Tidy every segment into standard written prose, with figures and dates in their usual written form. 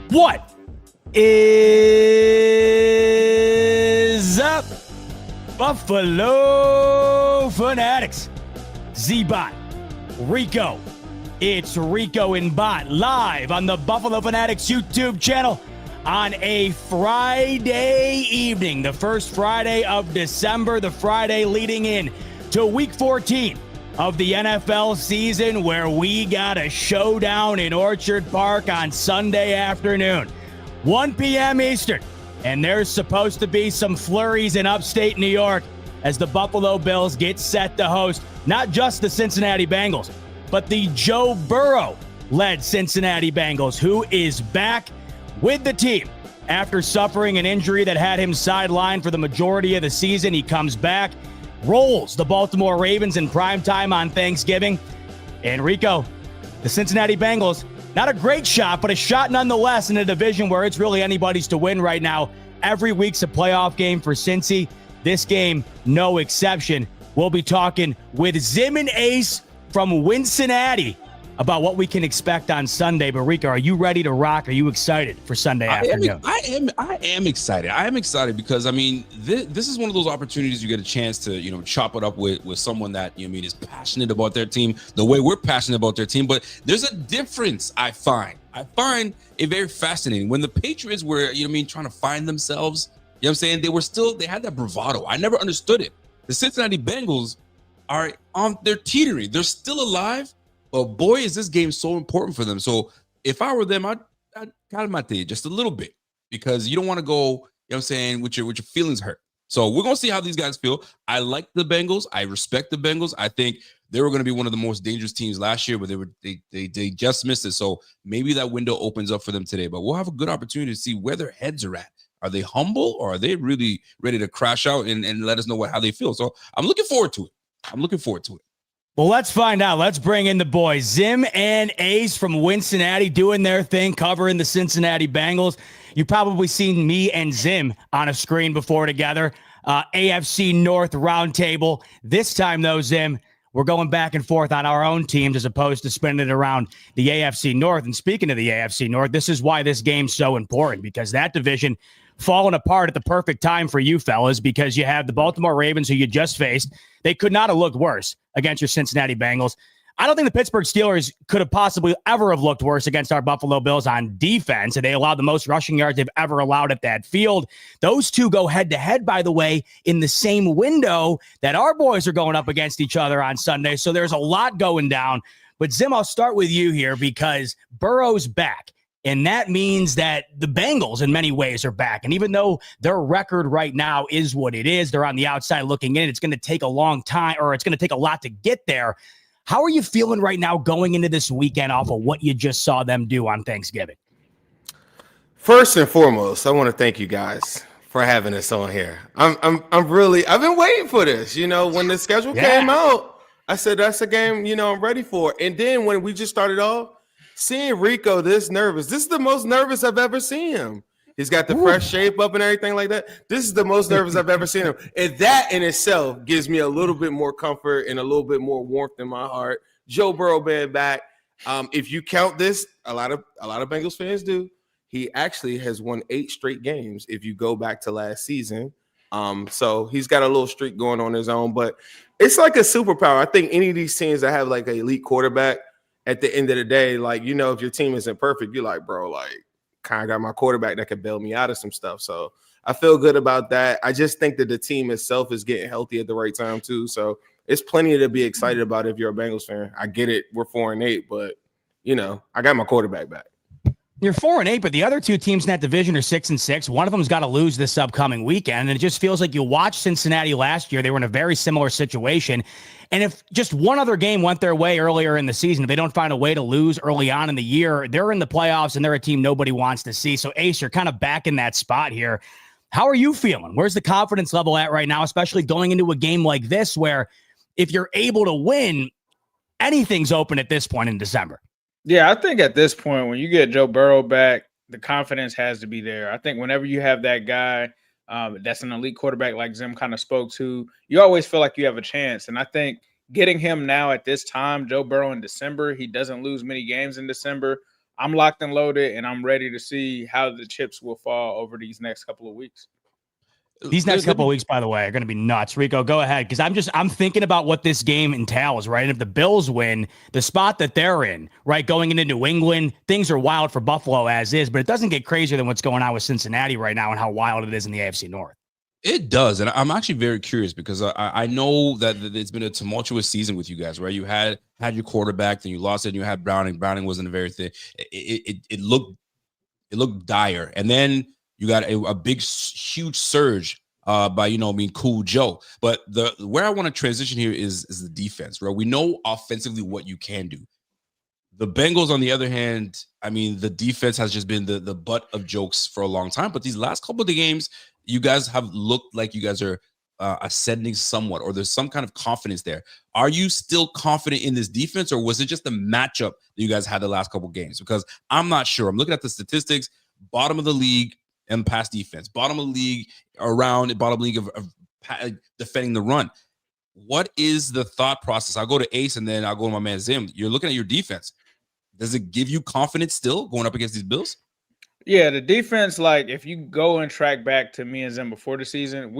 What is up, Buffalo Fanatics? Z-Bot Rico. It's Rico and Bot live on the Buffalo Fanatics YouTube channel on a Friday evening, the first Friday of December, the Friday leading in to Week 14 of the NFL season, where we got a showdown in Orchard Park on Sunday afternoon, 1 p.m. Eastern. And there's supposed to be some flurries in upstate New York as the Buffalo Bills get set to host not just the Cincinnati Bengals, but the Joe Burrow-led Cincinnati Bengals, who is back with the team after suffering an injury that had him sidelined for the majority of the season. He comes back, rolls the Baltimore Ravens in primetime on Thanksgiving. And Rico, the Cincinnati Bengals, not a great shot, but a shot nonetheless in a division where it's really anybody's to win right now. Every week's a playoff game for Cincy. This game, no exception. We'll be talking with Zim Ace from Cincinnati about what we can expect on Sunday. But Rico, are you ready to rock? Are you excited for Sunday afternoon? I am excited. I am excited because, I mean, this is one of those opportunities you get a chance to, chop it up with someone that, is passionate about their team the way we're passionate about their team. But there's a difference I find it very fascinating. When the Patriots were, trying to find themselves, they had that bravado. I never understood it. The Cincinnati Bengals they're teetering. They're still alive. But boy, is this game so important for them. So if I were them, I'd calmate just a little bit, because you don't want to go, with your feelings hurt. So we're going to see how these guys feel. I like the Bengals. I respect the Bengals. I think they were going to be one of the most dangerous teams last year, but they just missed it. So maybe that window opens up for them today. But we'll have a good opportunity to see where their heads are at. Are they humble, or are they really ready to crash out and let us know how they feel? So I'm looking forward to it. Well, let's find out. Let's bring in the boys, Zim and Ace from Cincinnati, doing their thing, covering the Cincinnati Bengals. You've probably seen me and Zim on a screen before together. AFC North roundtable. This time, though, Zim, we're going back and forth on our own teams as opposed to spinning it around the AFC North. And speaking of the AFC North, this is why this game's so important, because that division falling apart at the perfect time for you fellas, because you have the Baltimore Ravens, who you just faced. They could not have looked worse against your Cincinnati Bengals. I don't think the Pittsburgh Steelers could have possibly ever have looked worse against our Buffalo Bills on defense, and they allowed the most rushing yards they've ever allowed at that field. Those two go head-to-head, by the way, in the same window that our boys are going up against each other on Sunday, so there's a lot going down. But, Zim, I'll start with you here, because Burrow's back. And that means that the Bengals in many ways are back. And even though their record right now is what it is, they're on the outside looking in. It's going to take a long time, or it's going to take a lot to get there. How are you feeling right now going into this weekend off of what you just saw them do on Thanksgiving? First and foremost, I want to thank you guys for having us on here. I've been waiting for this. When the schedule came out, I said, that's a game, I'm ready for. And then when we just started off, seeing Rico this nervous, this is the most nervous I've ever seen him. He's got the fresh shape up and everything like that. This is the most nervous I've ever seen him. And that in itself gives me a little bit more comfort and a little bit more warmth in my heart. Joe Burrow being back. If you count this, a lot of Bengals fans do. He actually has won 8 straight games if you go back to last season. So he's got a little streak going on his own, but it's like a superpower. I think any of these teams that have like an elite quarterback, at the end of the day, if your team isn't perfect, you're like, bro, kind of got my quarterback that can bail me out of some stuff. So I feel good about that. I just think that the team itself is getting healthy at the right time too. So it's plenty to be excited about if you're a Bengals fan. I get it. We're 4-8, but I got my quarterback back. You're 4-8, but the other two teams in that division are 6-6. One of them's got to lose this upcoming weekend, and it just feels like you watched Cincinnati last year. They were in a very similar situation. And if just one other game went their way earlier in the season, if they don't find a way to lose early on in the year, they're in the playoffs, and they're a team nobody wants to see. So, Ace, you're kind of back in that spot here. How are you feeling? Where's the confidence level at right now, especially going into a game like this where if you're able to win, anything's open at this point in December? Yeah, I think at this point, when you get Joe Burrow back, the confidence has to be there. I think whenever you have that guy that's an elite quarterback like Zim kind of spoke to, you always feel like you have a chance. And I think getting him now at this time, Joe Burrow in December, he doesn't lose many games in December. I'm locked and loaded, and I'm ready to see how the chips will fall over these next couple of weeks. These next couple of weeks, by the way, are going to be nuts. Rico, go ahead, because I'm thinking about what this game entails, right? And if the Bills win, the spot that they're in, right, going into New England, things are wild for Buffalo as is, but it doesn't get crazier than what's going on with Cincinnati right now and how wild it is in the AFC North. It does, and I'm actually very curious because I know that it's been a tumultuous season with you guys, right? You had your quarterback, then you lost it, and you had Browning. Browning wasn't a very thing. It looked dire, and then you got a big, huge surge by Cool Joe. But where I want to transition here is the defense, right? We know offensively what you can do. The Bengals, on the other hand, I mean, the defense has just been the butt of jokes for a long time. But these last couple of the games, you guys have looked like you guys are ascending somewhat, or there's some kind of confidence there. Are you still confident in this defense, or was it just the matchup that you guys had the last couple of games? Because I'm not sure. I'm looking at the statistics, bottom of the league in pass defense, bottom of the league bottom of the league of defending the run. What is the thought process? I'll go to Ace and then I'll go to my man Zim. You're looking at your defense. Does it give you confidence still going up against these Bills? Yeah, the defense, like if you go and track back to me and Zim before the season,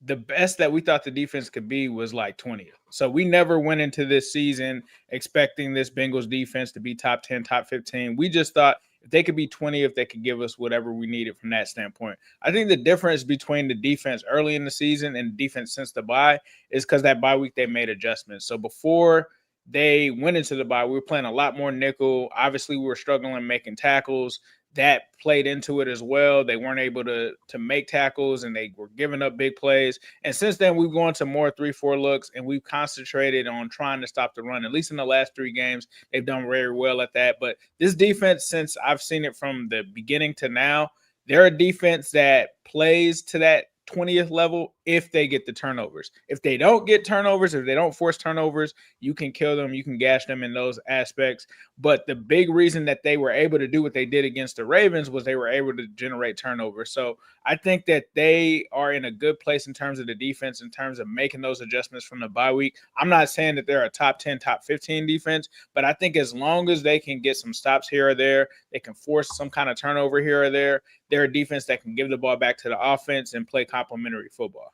the best that we thought the defense could be was like 20th. So we never went into this season expecting this Bengals defense to be top 10, top 15. We just thought if they could be 20th, they could give us whatever we needed from that standpoint. I think the difference between the defense early in the season and the defense since the bye is because that bye week they made adjustments. So before they went into the bye, we were playing a lot more nickel. Obviously, we were struggling making tackles. That played into it as well. They weren't able to make tackles, and they were giving up big plays. And since then, we've gone to more 3-4 looks, and we've concentrated on trying to stop the run. At least in the last 3 games, they've done very well at that. But this defense, since I've seen it from the beginning to now, they're a defense that plays to that 20th level if they get the turnovers. If they don't get turnovers, if they don't force turnovers, you can kill them, you can gash them in those aspects. But the big reason that they were able to do what they did against the Ravens was they were able to generate turnovers. So I think that they are in a good place in terms of the defense, in terms of making those adjustments from the bye week. I'm not saying that they're a top 10, top 15 defense, but I think as long as they can get some stops here or there, they can force some kind of turnover here or there, they're a defense that can give the ball back to the offense and play complementary football.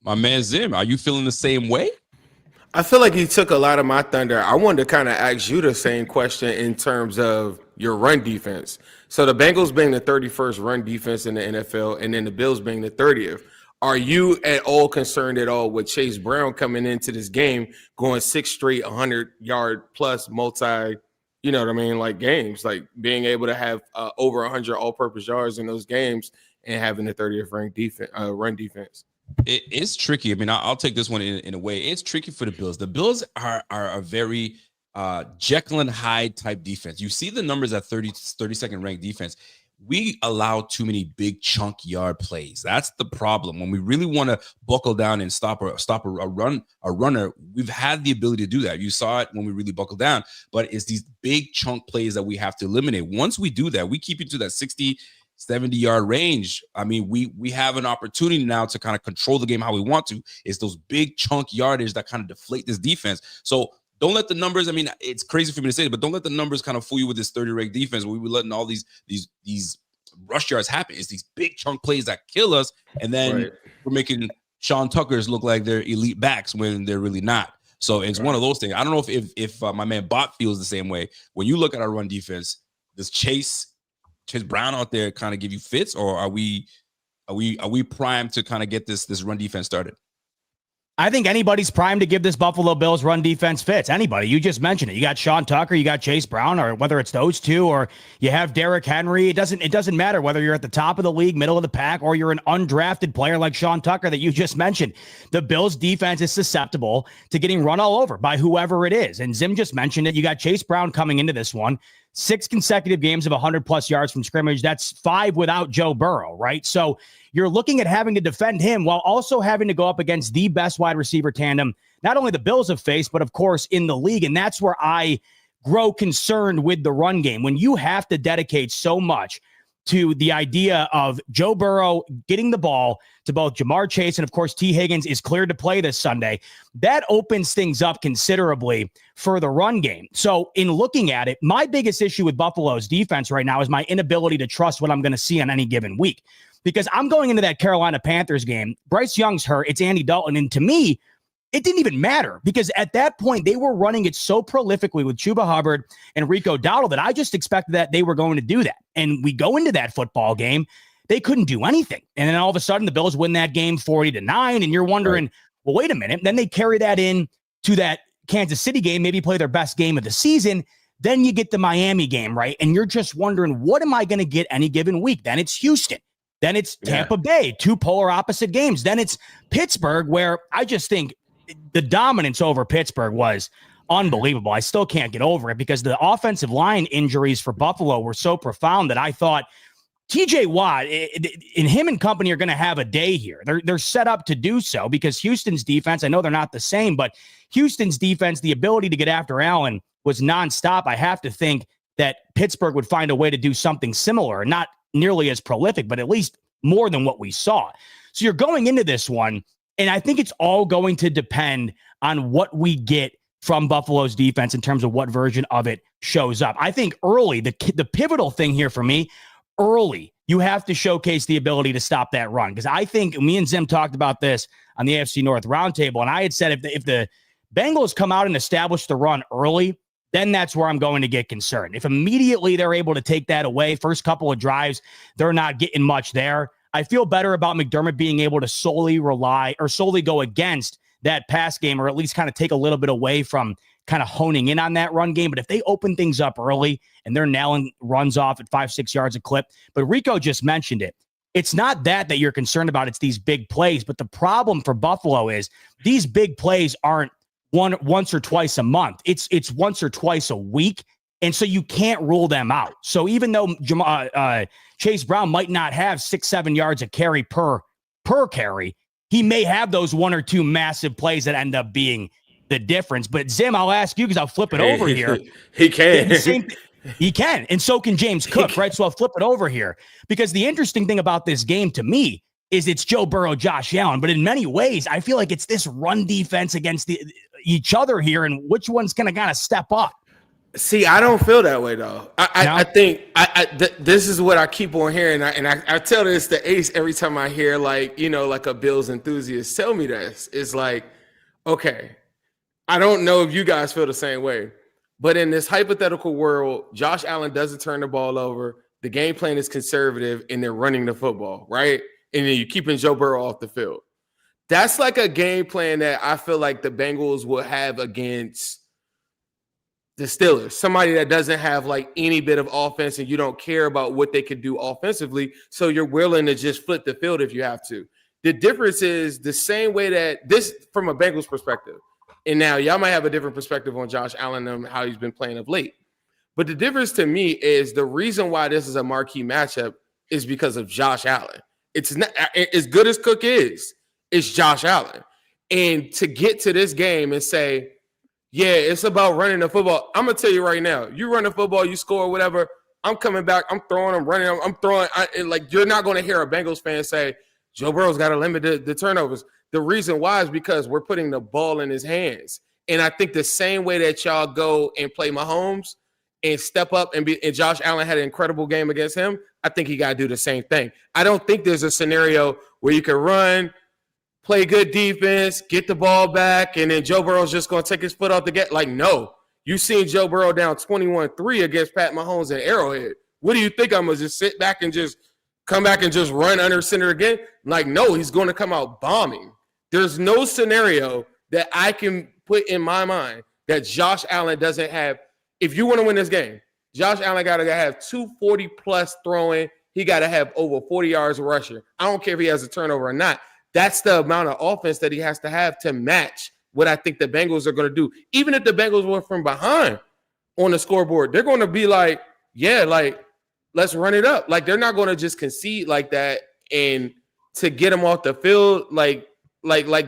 My man Zim, are you feeling the same way? I feel like you took a lot of my thunder. I wanted to kind of ask you the same question in terms of your run defense. So the Bengals being the 31st run defense in the NFL, and then the Bills being the 30th. Are you at all concerned at all with Chase Brown coming into this game, going 6 straight 100-yard plus multi, like games, like being able to have over 100 all-purpose yards in those games and having the 30th ranked run defense? It's tricky. I mean, I'll take this one in a way. It's tricky for the Bills. The Bills are a very Jekyll and Hyde type defense. You see the numbers at 32nd ranked defense. We allow too many big chunk yard plays. That's the problem. When we really want to buckle down and stop a runner, we've had the ability to do that. You saw it when we really buckled down, but it's these big chunk plays that we have to eliminate. Once we do that, we keep it to that 60, 70-yard range. I mean, we have an opportunity now to kind of control the game how we want to. It's those big chunk yardage that kind of deflate this defense. So don't let the numbers, I mean, it's crazy for me to say it, but don't let the numbers kind of fool you with this 30-ranked defense. We were letting all these rush yards happen. It's these big chunk plays that kill us, and then we're making Sean Tuckers look like they're elite backs when they're really not. So it's one of those things. I don't know if my man Bot feels the same way. When you look at our run defense, does Chase Brown out there kind of give you fits, or are we primed to kind of get this run defense started? I think anybody's primed to give this Buffalo Bills run defense fits. Anybody. You just mentioned it. You got Sean Tucker, you got Chase Brown, or whether it's those two, or you have Derrick Henry. It doesn't matter whether you're at the top of the league, middle of the pack, or you're an undrafted player like Sean Tucker that you just mentioned. The Bills defense is susceptible to getting run all over by whoever it is. And Zim just mentioned it. You got Chase Brown coming into this one. 6 consecutive games of 100+ yards from scrimmage. That's 5 without Joe Burrow, right? So you're looking at having to defend him while also having to go up against the best wide receiver tandem, not only the Bills have faced, but of course in the league. And that's where I grow concerned with the run game. When you have to dedicate so much to the idea of Joe Burrow getting the ball to both Jamar Chase and, of course, T. Higgins is cleared to play this Sunday. That opens things up considerably for the run game. So in looking at it, my biggest issue with Buffalo's defense right now is my inability to trust what I'm going to see on any given week, because I'm going into that Carolina Panthers game. Bryce Young's hurt. It's Andy Dalton. And to me, it didn't even matter, because at that point they were running it so prolifically with Chuba Hubbard and Rico Dowdle that I just expected that they were going to do that. And we go into that football game, they couldn't do anything. And then all of a sudden the Bills win that game 40-9. And you're wondering, well, wait a minute. Then they carry that in to that Kansas City game, maybe play their best game of the season. Then you get the Miami game, right? And you're just wondering, what am I going to get any given week? Then it's Houston. Then it's Tampa Bay, two polar opposite games. Then it's Pittsburgh, where I just think the dominance over Pittsburgh was unbelievable. I still can't get over it, because the offensive line injuries for Buffalo were so profound that I thought TJ Watt and him and company are going to have a day here. They're set up to do so, because Houston's defense, I know they're not the same, but Houston's defense, the ability to get after Allen was nonstop. I have to think that Pittsburgh would find a way to do something similar, not nearly as prolific, but at least more than what we saw. So you're going into this one, and I think it's all going to depend on what we get from Buffalo's defense in terms of what version of it shows up. I think early, the pivotal thing here for me, early, you have to showcase the ability to stop that run. Because I think me and Zim talked about this on the AFC North roundtable, and I had said if the Bengals come out and establish the run early, then that's where I'm going to get concerned. If immediately they're able to take that away, first couple of drives, they're not getting much there, I feel better about McDermott being able to solely go against that pass game, or at least kind of take a little bit away from kind of honing in on that run game. But if they open things up early and they're nailing runs off at 5-6 yards a clip, but Rico just mentioned it. It's not that you're concerned about. It's these big plays. But the problem for Buffalo is these big plays aren't once or twice a month. It's once or twice a week. And so you can't rule them out. So even though Chase Brown might not have 6-7 yards of carry per carry, he may have those one or two massive plays that end up being the difference. But Zim, I'll ask you, because I'll flip it over here. He can. He can. And so can James Cook, right? So I'll flip it over here, because the interesting thing about this game to me is it's Joe Burrow, Josh Allen. But in many ways, I feel like it's this run defense against each other here, and which one's going to kind of step up. See, I don't feel that way, though. I think this is what I keep on hearing, and I tell this to Ace every time I hear, like a Bills enthusiast tell me this. It's like, okay, I don't know if you guys feel the same way, but in this hypothetical world, Josh Allen doesn't turn the ball over, the game plan is conservative, and they're running the football, right? And then you're keeping Joe Burrow off the field. That's like a game plan that I feel like the Bengals will have against the Steelers, somebody that doesn't have like any bit of offense, and you don't care about what they can do offensively, so you're willing to just flip the field if you have to. The difference is the same way that this, from a Bengals perspective, and now y'all might have a different perspective on Josh Allen and how he's been playing of late, but the difference to me is the reason why this is a marquee matchup is because of Josh Allen. It's not as good as Cook is. It's Josh Allen. And to get to this game and say, yeah, it's about running the football. I'm going to tell you right now, you run the football, you score, whatever, I'm coming back, I'm throwing, I'm running, I'm throwing. You're not going to hear a Bengals fan say, Joe Burrow's got to limit the turnovers. The reason why is because we're putting the ball in his hands. And I think the same way that y'all go and play Mahomes and step up and Josh Allen had an incredible game against him, I think he got to do the same thing. I don't think there's a scenario where you can run, play good defense, get the ball back, and then Joe Burrow's just going to take his foot off the gas. Like, no. You seen Joe Burrow down 21-3 against Pat Mahomes at Arrowhead. What do you think? I'm going to just sit back and just come back and just run under center again? Like, no, he's going to come out bombing. There's no scenario that I can put in my mind that Josh Allen doesn't have. If you want to win this game, Josh Allen got to have 240-plus throwing. He got to have over 40 yards rushing. I don't care if he has a turnover or not. That's the amount of offense that he has to have to match what I think the Bengals are going to do. Even if the Bengals were from behind on the scoreboard, they're going to be like, yeah, like, let's run it up. Like, they're not going to just concede like that and to get them off the field like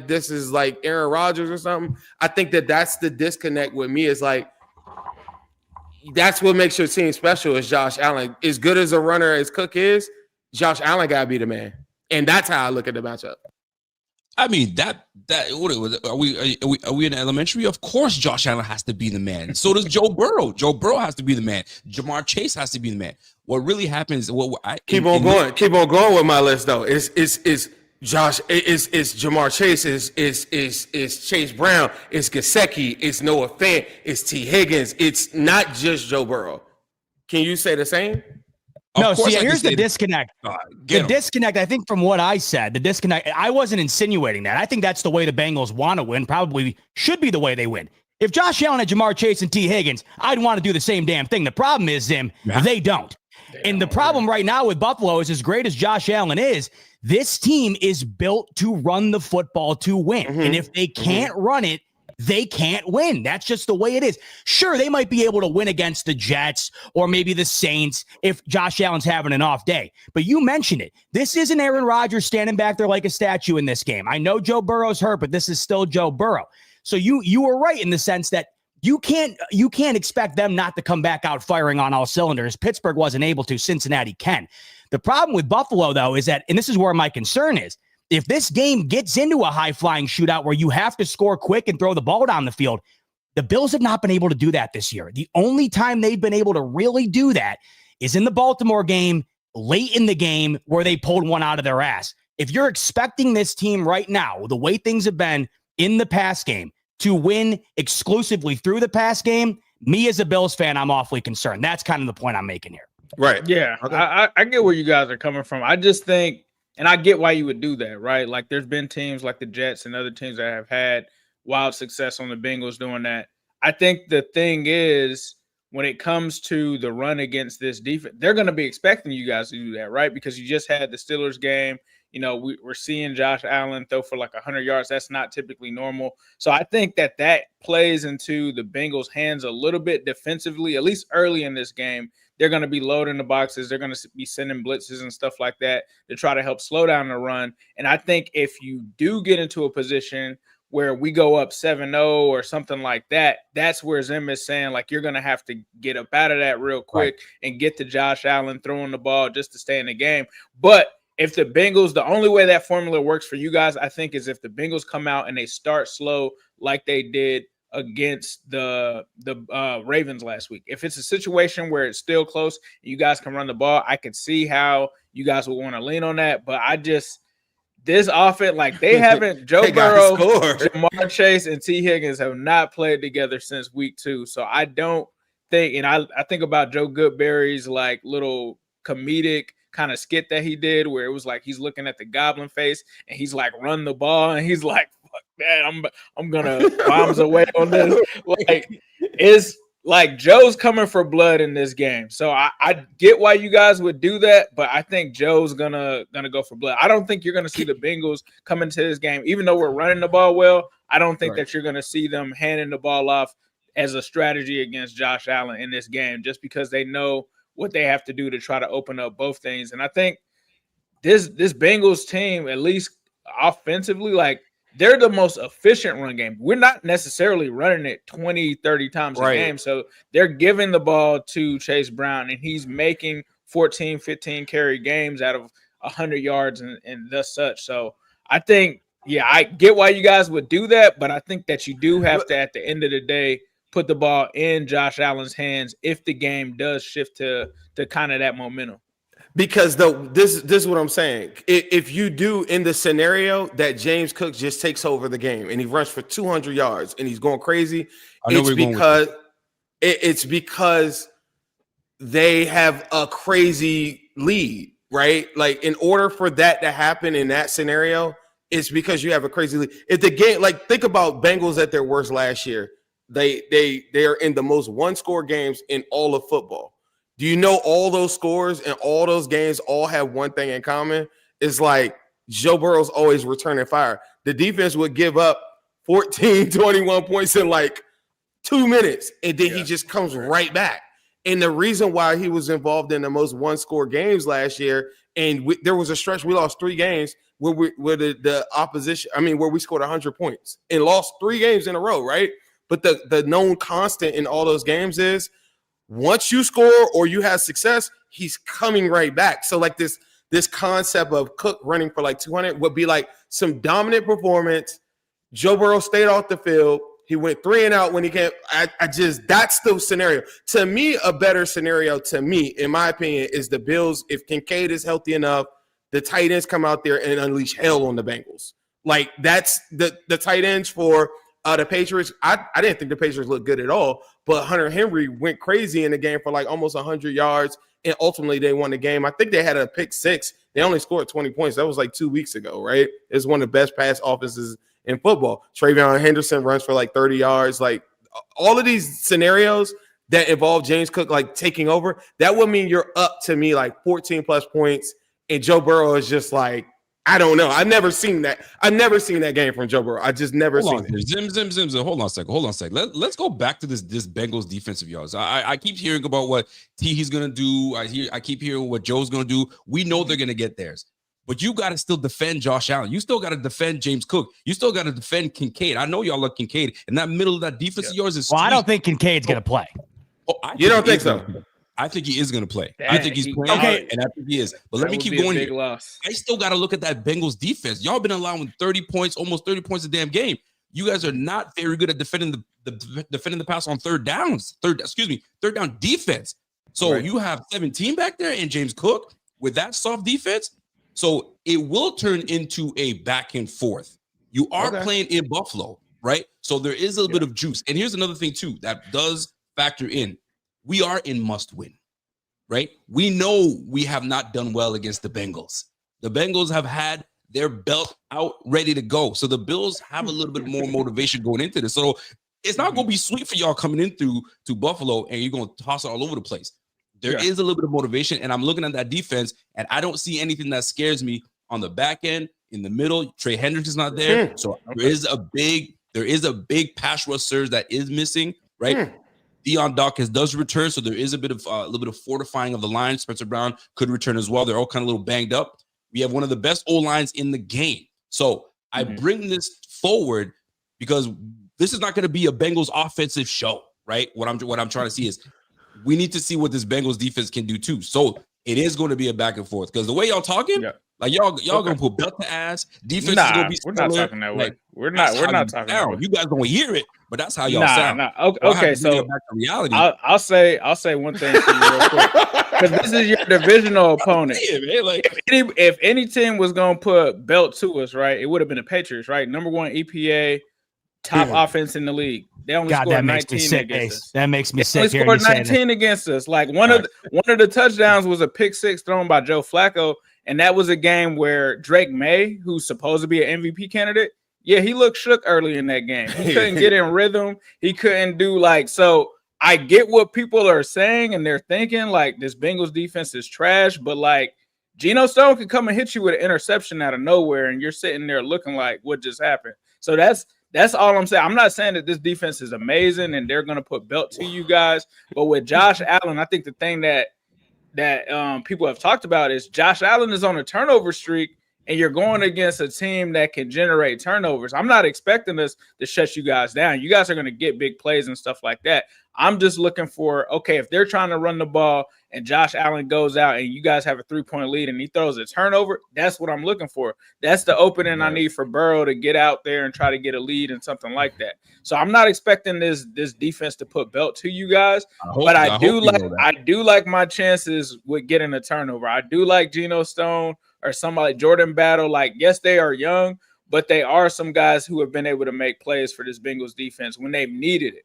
this is like Aaron Rodgers or something. I think that's the disconnect with me is like, that's what makes your team special is Josh Allen. As good as a runner as Cook is, Josh Allen got to be the man. And that's how I look at the matchup. I mean, are we in elementary? Of course, Josh Allen has to be the man. So does Joe Burrow. Joe Burrow has to be the man. Jamar Chase has to be the man. What really happens? Keep on going with my list though. It's Josh. It's Jamar Chase. It's Chase Brown. It's Gesicki. It's Noah Fant. It's T Higgins. It's not just Joe Burrow. Can you say the same? No, see, here's the disconnect. Disconnect, I think, from what I said, I wasn't insinuating that. I think that's the way the Bengals want to win, probably should be the way they win. If Josh Allen had Jamar Chase and T. Higgins, I'd want to do the same damn thing. The problem is, Zim, they don't. And the problem right now with Buffalo is, as great as Josh Allen is, this team is built to run the football to win. Mm-hmm. And if they can't run it, they can't win. That's just the way it is. Sure, they might be able to win against the Jets or maybe the Saints if Josh Allen's having an off day. But you mentioned it. This isn't Aaron Rodgers standing back there like a statue in this game. I know Joe Burrow's hurt, but this is still Joe Burrow. So you were right in the sense that you can't expect them not to come back out firing on all cylinders. Pittsburgh wasn't able to. Cincinnati can. The problem with Buffalo, though, is that, and this is where my concern is, if this game gets into a high-flying shootout where you have to score quick and throw the ball down the field, the Bills have not been able to do that this year. The only time they've been able to really do that is in the Baltimore game, late in the game, where they pulled one out of their ass. If you're expecting this team right now, the way things have been in the pass game, to win exclusively through the pass game, me as a Bills fan, I'm awfully concerned. That's kind of the point I'm making here. Right. Yeah, okay. I get where you guys are coming from. I just think, and I get why you would do that, right? Like, there's been teams like the Jets and other teams that have had wild success on the Bengals doing that. I think the thing is, when it comes to the run against this defense, they're going to be expecting you guys to do that, right? Because you just had the Steelers game. You know, we're seeing Josh Allen throw for like 100 yards. That's not typically normal. So I think that plays into the Bengals' hands a little bit defensively, at least early in this game. They're going to be loading the boxes. They're going to be sending blitzes and stuff like that to try to help slow down the run. And I think if you do get into a position where we go up 7-0 or something like that, that's where Zim is saying, like, you're going to have to get up out of that real quick and get to Josh Allen throwing the ball just to stay in the game. But if the Bengals, the only way that formula works for you guys, I think, is if the Bengals come out and they start slow like they did against the Ravens last week. If it's a situation where it's still close and you guys can run the ball, I could see how you guys would want to lean on that. But this offense, like, they haven't, Joe Burrow, Jamar Chase, and T. Higgins have not played together since week 2. So I don't think, and I think about Joe Goodberry's like little comedic kind of skit that he did where it was like he's looking at the goblin face and he's like, run the ball, and he's like, fuck that, I'm gonna bombs away on this. Like, it's like Joe's coming for blood in this game. So I get why you guys would do that, but I think Joe's gonna go for blood. I don't think you're gonna see the Bengals come into this game, even though we're running the ball well. I don't think that you're gonna see them handing the ball off as a strategy against Josh Allen in this game, just because they know what they have to do to try to open up both things. And I think this Bengals team, at least offensively, like, they're the most efficient run game. We're not necessarily running it 20, 30 times a game. So they're giving the ball to Chase Brown, and he's making 14, 15 carry games out of 100 yards and thus such. So I think, yeah, I get why you guys would do that, but I think that you do have to, at the end of the day, put the ball in Josh Allen's hands if the game does shift to kind of that momentum. Because this is what I'm saying. If you do, in the scenario that James Cook just takes over the game and he runs for 200 yards and he's going crazy, it's because they have a crazy lead, right? Like, in order for that to happen in that scenario, it's because you have a crazy lead. If the game, like, think about Bengals at their worst last year. They are in the most one-score games in all of football. Do you know all those scores and all those games all have one thing in common? It's like Joe Burrow's always returning fire. The defense would give up 14, 21 points in like 2 minutes, and then he just comes right back. And the reason why he was involved in the most one-score games last year, and there was a stretch, we lost 3 games where the opposition, where we scored 100 points and lost 3 games in a row, right? But the known constant in all those games is once you score or you have success, he's coming right back. So like this concept of Cook running for like 200 would be like some dominant performance. Joe Burrow stayed off the field. He went 3 and out when he came. That's the scenario. To me, a better scenario, in my opinion, is the Bills. If Kincaid is healthy enough, the tight ends come out there and unleash hell on the Bengals. Like, that's the tight ends for the Patriots. I didn't think the Patriots looked good at all, but Hunter Henry went crazy in the game for like almost 100 yards, and ultimately they won the game. I think they had a pick 6. They only scored 20 points. That was like 2 weeks ago, right? It's one of the best pass offenses in football. Travion Henderson runs for like 30 yards. Like, all of these scenarios that involve James Cook like taking over, that would mean you're up to me like 14 plus points, and Joe Burrow is just like, I don't know. I've never seen that. I've never seen that game from Joe Burrow. I just never seen it. Zim. Hold on a second. Let's go back to this Bengals defensive yards. I keep hearing about what He's gonna do. I keep hearing what Joe's gonna do. We know they're gonna get theirs. But you got to still defend Josh Allen. You still got to defend James Cook. You still got to defend Kincaid. I know y'all love Kincaid. And that middle of that defense of yours is I don't think Kincaid's going to play. You don't think so? I think he is going to play. I think he's playing. Okay. And I think he is. But let me keep going here. I still got to look at that Bengals defense. Y'all been allowing 30 points, almost 30 points a damn game. You guys are not very good at defending the pass on third down defense. So you have 17 back there and James Cook with that soft defense. So it will turn into a back and forth. You are playing in Buffalo, right? So there is a little bit of juice. And here's another thing, too, that does factor in. We are in must win, right? We know we have not done well against the Bengals. The Bengals have had their belt out ready to go. So the Bills have a little bit more motivation going into this. So it's not going to be sweet for y'all coming in to Buffalo and you're going to toss it all over the place. There is a little bit of motivation, and I'm looking at that defense, and I don't see anything that scares me on the back end, in the middle. Trey Hendrickson's not there, so there is a big pass rush surge that is missing, right? Dion Dawkins does return, so there is a little bit of fortifying of the line. Spencer Brown could return as well. They're all kind of a little banged up. We have one of the best O-lines in the game. So I bring this forward because this is not going to be a Bengals offensive show, right? What I'm trying to see is we need to see what this Bengals defense can do too. So it is going to be a back and forth because the way y'all talking, like y'all gonna put belt to ass. Defense is gonna be. We're not talking that way. We're not talking that way. You guys don't hear it, but that's how y'all sound. Okay, so back to reality. I'll say one thing to you real quick because this is your divisional opponent. If any team was gonna put belt to us, right, it would have been the Patriots, right? Number 1 EPA, top offense in the league. They only scored 19 against us. That makes me sick. They scored 19 against us. Like one of the touchdowns was a pick 6 thrown by Joe Flacco, and that was a game where Drake May, who's supposed to be an MVP candidate, he looked shook early in that game. He couldn't get in rhythm. He couldn't do so. I get what people are saying and they're thinking like this Bengals defense is trash, but like Geno Stone can come and hit you with an interception out of nowhere, and you're sitting there looking like what just happened. So that's all I'm saying. I'm not saying that this defense is amazing and they're going to put belt to you guys, but with Josh Allen, I think the thing that people have talked about is Josh Allen is on a turnover streak, and you're going against a team that can generate turnovers. I'm not expecting us to shut you guys down. You guys are going to get big plays and stuff like that. I'm just looking for, if they're trying to run the ball and Josh Allen goes out and you guys have a 3-point lead and he throws a turnover, that's what I'm looking for. That's the opening I need for Burrow to get out there and try to get a lead and something like that. So I'm not expecting this defense to put belt to you guys, but I do like my chances with getting a turnover. I do like Geno Stone or somebody like Jordan Battle. Like, yes, they are young, but they are some guys who have been able to make plays for this Bengals defense when they've needed it.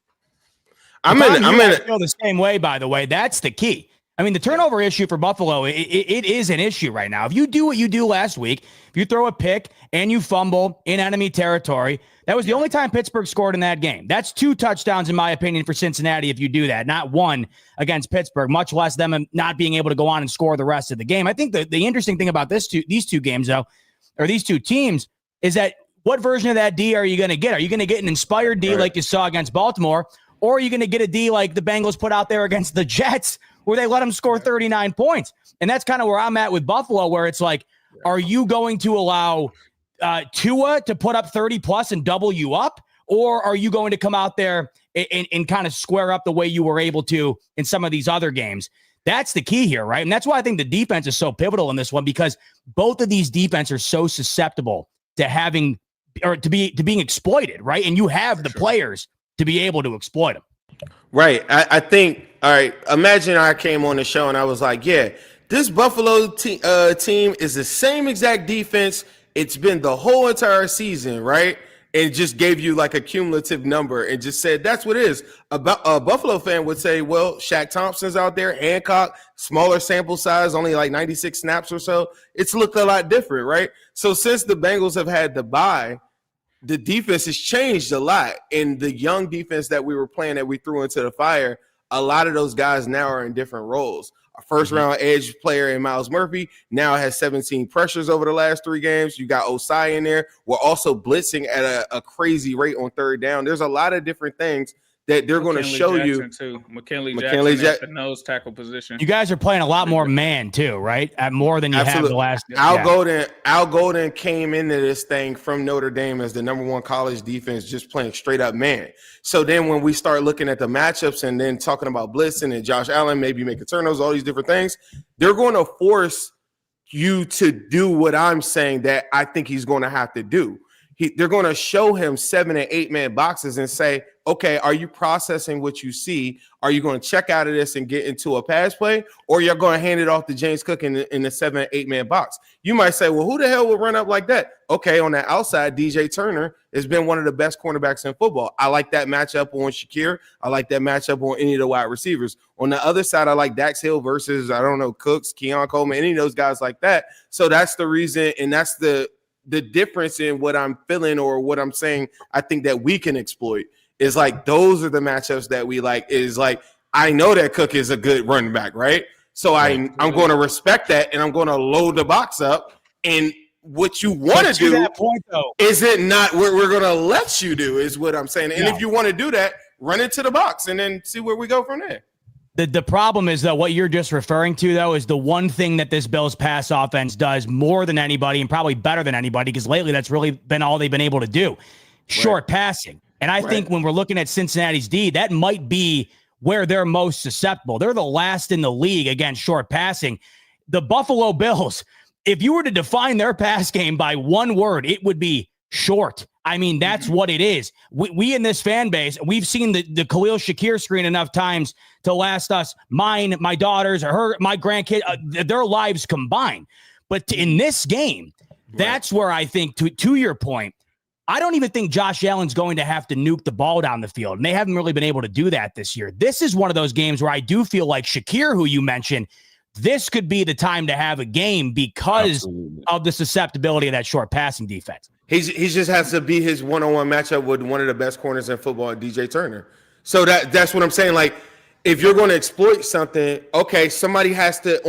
I'm gonna feel the same way, by the way. That's the key. I mean, the turnover issue for Buffalo, it is an issue right now. If you do what you do last week, if you throw a pick and you fumble in enemy territory, that was the only time Pittsburgh scored in that game. That's 2 touchdowns, in my opinion, for Cincinnati if you do that. Not 1 against Pittsburgh, much less them not being able to go on and score the rest of the game. I think the interesting thing about these two games, though, or these two teams, is that what version of that D are you going to get? Are you going to get an inspired D like you saw against Baltimore, or are you going to get a D like the Bengals put out there against the Jets, where they let them score 39 points? And that's kind of where I'm at with Buffalo, where it's like, are you going to allow Tua to put up 30 plus and double you up? Or are you going to come out there and kind of square up the way you were able to in some of these other games? That's the key here, right? And that's why I think the defense is so pivotal in this one, because both of these defenses are so susceptible to having or to being exploited, right? And you have the players to be able to exploit them. Right. I think, all right, imagine I came on the show and I was like, yeah, this Buffalo team is the same exact defense. It's been the whole entire season, right? And just gave you like a cumulative number and just said that's what it is. A Buffalo fan would say, well, Shaq Thompson's out there, Hancock, smaller sample size, only like 96 snaps or so. It's looked a lot different, right? So since the Bengals have had the bye, the defense has changed a lot. And the young defense that we were playing that we threw into the fire, a lot of those guys now are in different roles. Our first-round edge player in Myles Murphy now has 17 pressures over the last 3 games. You got Osai in there. We're also blitzing at a crazy rate on third down. There's a lot of different things that they're going to show you. Too. McKinley Jackson at the nose tackle position. You guys are playing a lot more man too, right? At more than you have the last. Al Golden came into this thing from Notre Dame as the #1 college defense, just playing straight up man. So then when we start looking at the matchups and then talking about blitzing and Josh Allen maybe making turnovers, all these different things, they're going to force you to do what I'm saying that I think he's going to have to do. They're going to show him 7 and 8 man boxes and say, okay, are you processing what you see? Are you going to check out of this and get into a pass play? Or you're going to hand it off to James Cook in the 7 and 8 man box? You might say, well, who the hell would run up like that? Okay, on that outside, DJ Turner has been one of the best cornerbacks in football. I like that matchup on Shakir. I like that matchup on any of the wide receivers. On the other side, I like Dax Hill versus, I don't know, Cooks, Keon Coleman, any of those guys like that. So that's the reason, and that's the difference in what I'm feeling or what I'm saying I think that we can exploit is like those are the matchups that we like. Is like I know that Cook is a good running back, right? So I'm going to respect that and I'm going to load the box up. And what you want to do that point, though, is it not what we're going to let you do is what I'm saying. And if you want to do that, run into the box and then see where we go from there. The problem is, though, what you're just referring to, though, is the one thing that this Bills pass offense does more than anybody and probably better than anybody, because lately that's really been all they've been able to do. Short passing. And I think when we're looking at Cincinnati's D, that might be where they're most susceptible. They're the last in the league against short passing. The Buffalo Bills, if you were to define their pass game by one word, it would be short. I mean, that's what it is. We in this fan base, we've seen the Khalil Shakir screen enough times to last us, mine, my daughters, or my grandkid, their lives combined. But in this game, that's where I think, to your point, I don't even think Josh Allen's going to have to nuke the ball down the field. And they haven't really been able to do that this year. This is one of those games where I do feel like Shakir, who you mentioned, this could be the time to have a game because of the susceptibility of that short passing defense. He just has to be his one-on-one matchup with one of the best corners in football, DJ Turner. So that's what I'm saying. Like, if you're going to exploit something, okay, somebody has to.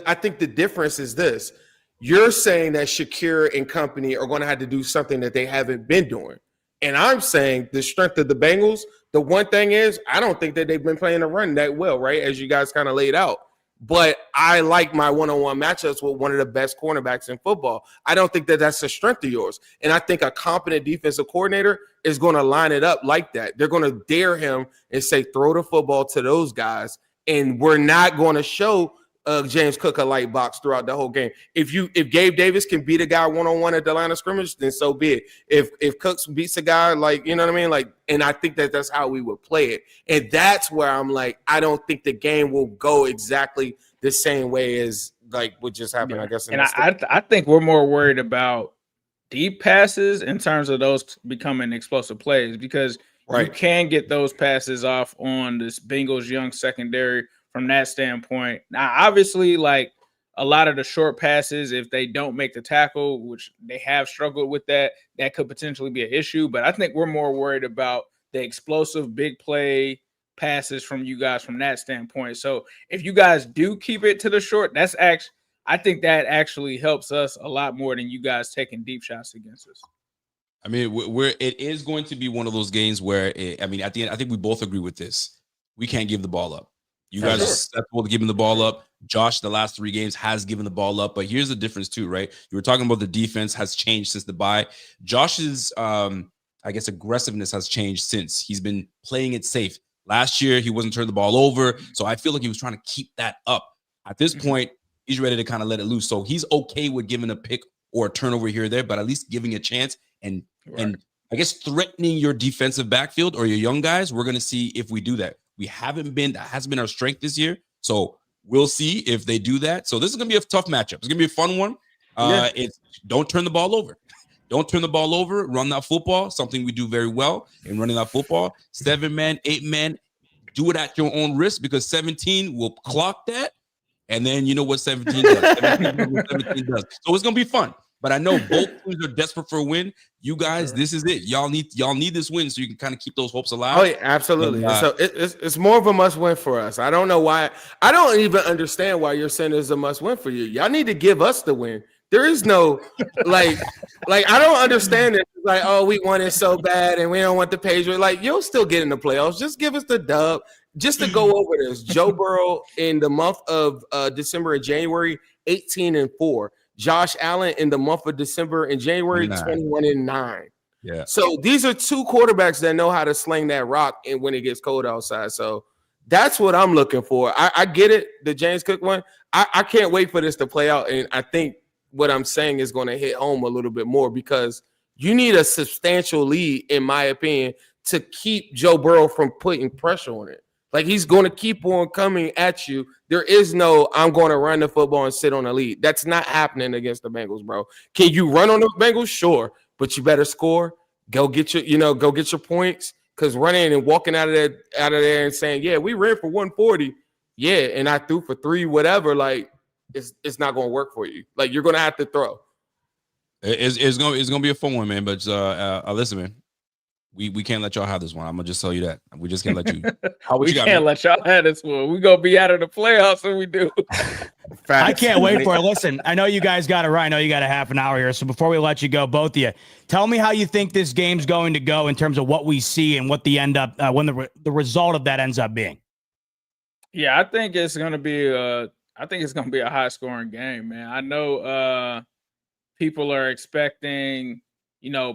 I think the difference is this: you're saying that Shakir and company are going to have to do something that they haven't been doing, and I'm saying the strength of the Bengals. The one thing is, I don't think that they've been playing the run that well, right? As you guys kind of laid out. But I like my one-on-one matchups with one of the best cornerbacks in football. I don't think that that's a strength of yours. And I think a competent defensive coordinator is going to line it up like that. They're going to dare him and say, throw the football to those guys. And we're not going to show James Cook a light box throughout the whole game. If Gabe Davis can beat a guy one-on-one at the line of scrimmage, then so be it. If Cooks beats a guy, like, you know what I mean? Like, and I think that that's how we would play it. And that's where I'm like, I don't think the game will go exactly the same way as like what just happened, I guess. And I think we're more worried about deep passes in terms of those becoming explosive plays, because you can get those passes off on this Bengals young secondary from that standpoint. Now, obviously, like a lot of the short passes, if they don't make the tackle, which they have struggled with that could potentially be an issue. But I think we're more worried about the explosive big play passes from you guys from that standpoint. So if you guys do keep it to the short, I think that actually helps us a lot more than you guys taking deep shots against us. I mean, it is going to be one of those games where, at the end, I think we both agree with this. We can't give the ball up. You guys are susceptible to giving the ball up. Josh, the last 3 games, has given the ball up. But here's the difference too, right? You were talking about the defense has changed since the bye. Josh's I guess, aggressiveness has changed since. He's been playing it safe. Last year, he wasn't turning the ball over. So I feel like he was trying to keep that up. At this point, he's ready to kind of let it loose. So he's okay with giving a pick or a turnover here or there, but at least giving a chance and I guess threatening your defensive backfield or your young guys. We're going to see if we do that. That hasn't been our strength this year. So we'll see if they do that. So this is going to be a tough matchup. It's going to be a fun one. It's don't turn the ball over. Don't turn the ball over. Run that football, something we do very well in running that football. 7-man, 8-man, do it at your own risk because 17 will clock that. And then you know what 17 does. 17 does. So it's going to be fun. But I know both teams are desperate for a win. You guys, this is it. Y'all need this win so you can kind of keep those hopes alive. Oh, yeah, absolutely. So it's more of a must win for us. I don't know why. I don't even understand why you're saying it's a must win for you. Y'all need to give us the win. There is no like I don't understand it. Like, oh, we want it so bad and we don't want the page. Like, you'll still get in the playoffs. Just give us the dub. Just to go over this, Joe Burrow in the month of December and January, 18-4. Josh Allen in the month of December and January, 21-9. Yeah. So these are two quarterbacks that know how to sling that rock and when it gets cold outside. So that's what I'm looking for. I get it, the James Cook one. I can't wait for this to play out. And I think what I'm saying is going to hit home a little bit more because you need a substantial lead, in my opinion, to keep Joe Burrow from putting pressure on it. Like, he's going to keep on coming at you. There is no, I'm going to run the football and sit on the lead. That's not happening against the Bengals, bro. Can you run on the Bengals? Sure. But you better score. Go get your points. Because running and walking out of there and saying, yeah, we ran for 140. Yeah, and I threw for 3, whatever. Like, it's not going to work for you. Like, you're going to have to throw. It's gonna be a fun one, man. But listen, man. We can't let y'all have this one. I'm gonna just tell you that. We just can't let you. Let y'all have this one. We're gonna be out of the playoffs when we do. I can't wait for it. Listen, I know you guys got it right. I know you got a half an hour here. So before we let you go, both of you, tell me how you think this game's going to go in terms of what we see and what the the result of that ends up being. Yeah, I think it's gonna be a high scoring game, man. I know people are expecting,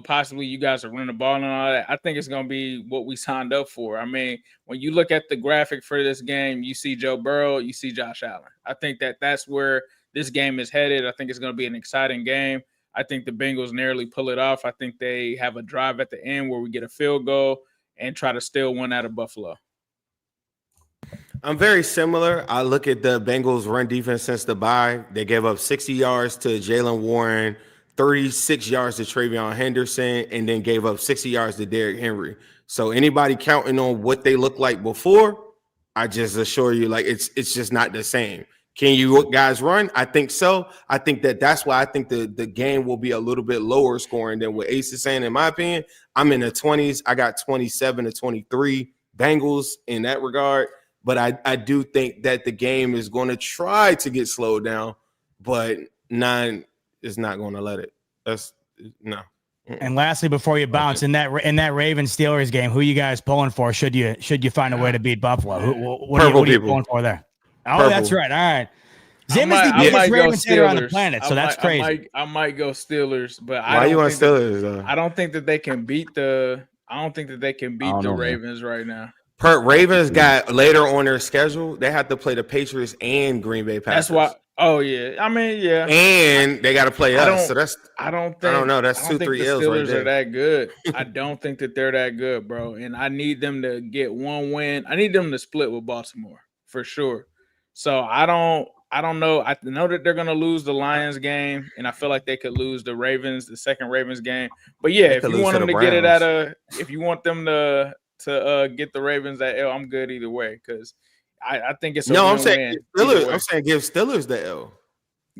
possibly you guys are running the ball and all that. I think it's going to be what we signed up for. I mean, when you look at the graphic for this game, you see Joe Burrow, you see Josh Allen. I think that's where this game is headed. I think it's going to be an exciting game. I think the Bengals narrowly pull it off. I think they have a drive at the end where we get a field goal and try to steal one out of Buffalo. I'm very similar. I look at the Bengals run defense since the bye. They gave up 60 yards to Jaylen Warren, 36 yards to Travion Henderson, and then gave up 60 yards to Derrick Henry. So anybody counting on what they looked like before, I just assure you, like, it's just not the same. Can you guys run? I think so. I think that's why I think the game will be a little bit lower scoring than what Ace is saying, in my opinion. I'm in the 20s. I got 27-23 Bengals in that regard. But I do think that the game is going to try to get slowed down, but 9 is not going to let it. That's no. And lastly, before you bounce, in that Ravens Steelers game, who you guys pulling for? Should you find a way to beat Buffalo? What are you pulling for there? Oh, Purple. That's right. All right. Zim is the biggest Ravens hater on the planet, so that's crazy. I might go Steelers, but why you want Steelers? I don't think that they can beat the Ravens right now. Ravens got later on their schedule. They have to play the Patriots and Green Bay Packers. That's why. Oh yeah, I mean yeah. And they got to play us. So that's. I don't know. That's 2-3 L's right there. Steelers are that good. I don't think that they're that good, bro. And I need them to get one win. I need them to split with Baltimore for sure. So I don't know. I know that they're gonna lose the Lions game, and I feel like they could lose the second Ravens game. But yeah, if you want them to get it if you want them to get the Ravens that L, I'm good either way because I think it's I'm saying Steelers. I'm saying give Steelers the L.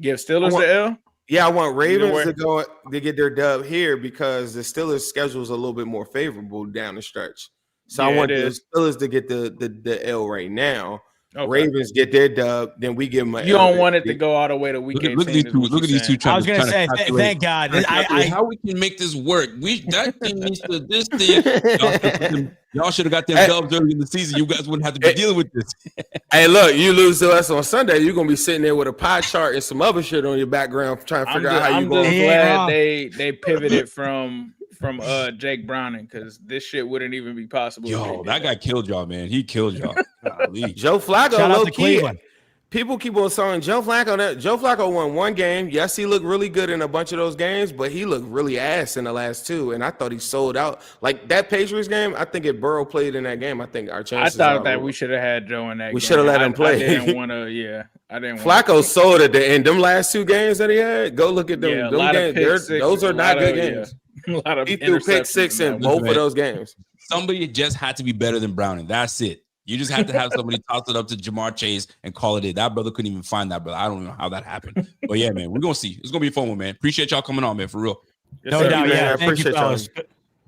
Give Steelers the L. Yeah, I want Ravens to get their dub here because the Steelers' schedule is a little bit more favorable down the stretch. So I want the Steelers to get the L right now. Okay. Ravens get their dub, then we give them a You don't want it to go all the way to week 18. Look at these two. I was going to say, thank God. How we can make this work? That thing needs to this thing. Y'all should have got them dubs early in the season. You guys wouldn't have to be dealing with this. Hey, look, you lose to us on Sunday, you're gonna be sitting there with a pie chart and some other shit on your background trying to figure out how you going. I'm just glad they pivoted from from Jake Browning, because this shit wouldn't even be possible. Yo, that guy killed y'all, man. He killed y'all. Joe Flacco, Shout out low to key. Cleveland. People keep on saying Joe Flacco. Joe Flacco won one game. Yes, he looked really good in a bunch of those games, but he looked really ass in the last two. And I thought he sold out. Like that Patriots game, I think if Burrow played in that game, I think our chances. I thought that we should have had Joe in that. We should have let him play. I didn't want to. Yeah, I didn't. Flacco sold at the end. Them last two games that he had, go look at them. Yeah, them games. Those are not good games. Yeah. A lot of he threw pick six in both of those games. Somebody just had to be better than Browning. That's it. You just had to have somebody toss it up to Jamar Chase and call it in. That brother couldn't even find that brother. I don't know how that happened. But yeah, man, we're going to see. It's going to be a fun one, man. Appreciate y'all coming on, man, for real. No doubt, yeah. I appreciate fellas.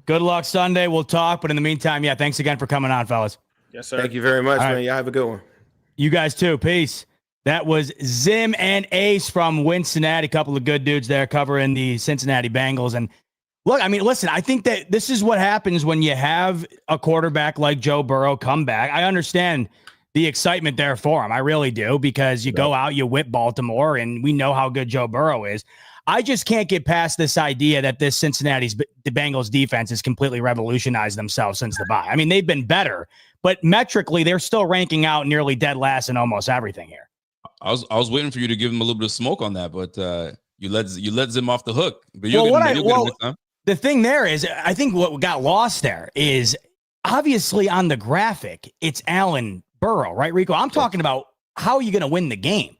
Good luck Sunday. We'll talk. But in the meantime, yeah, thanks again for coming on, fellas. Yes, sir. Thank you very much, man. Right. Y'all have a good one. You guys too. Peace. That was Zim and Ace from Cincinnati. A couple of good dudes there covering the Cincinnati Bengals. And look, I mean, listen, I think that this is what happens when you have a quarterback like Joe Burrow come back. I understand the excitement there for him. I really do, because you go out, you whip Baltimore, and we know how good Joe Burrow is. I just can't get past this idea that the Bengals defense has completely revolutionized themselves since the bye. I mean, they've been better, but metrically, they're still ranking out nearly dead last in almost everything here. I was waiting for you to give him a little bit of smoke on that, but you let Zim off the hook. But the thing there is, I think what got lost there is obviously on the graphic, it's Allen Burrow, right, Rico? I'm talking about how are you going to win the game?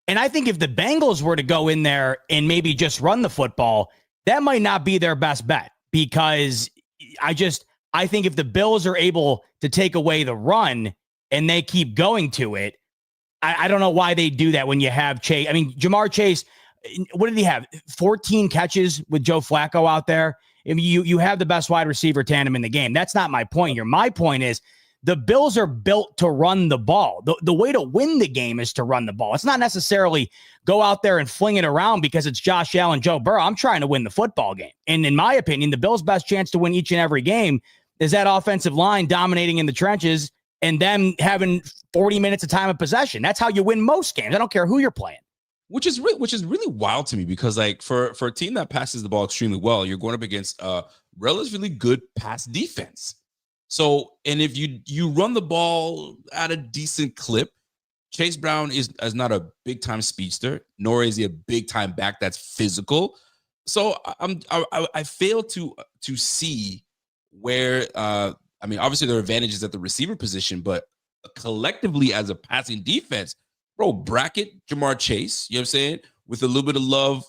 And I think if the Bengals were to go in there and maybe just run the football, that might not be their best bet, because I think if the Bills are able to take away the run and they keep going to it, I don't know why they do that when you have Chase. I mean, Jamar Chase, what did he have? 14 catches with Joe Flacco out there. I mean, you have the best wide receiver tandem in the game. That's not my point here. My point is the Bills are built to run the ball. The way to win the game is to run the ball. It's not necessarily go out there and fling it around because it's Josh Allen, Joe Burrow. I'm trying to win the football game. And in my opinion, the Bills' best chance to win each and every game is that offensive line dominating in the trenches and them having 40 minutes of time of possession. That's how you win most games. I don't care who you're playing. Which is really wild to me, because like for a team that passes the ball extremely well, you're going up against a relatively good pass defense. So, and if you run the ball at a decent clip, Chase Brown is not a big time speedster, nor is he a big time back that's physical. So I fail to see where I mean, obviously there are advantages at the receiver position, but collectively as a passing defense, bro, bracket Jamar Chase, you know what I'm saying, with a little bit of love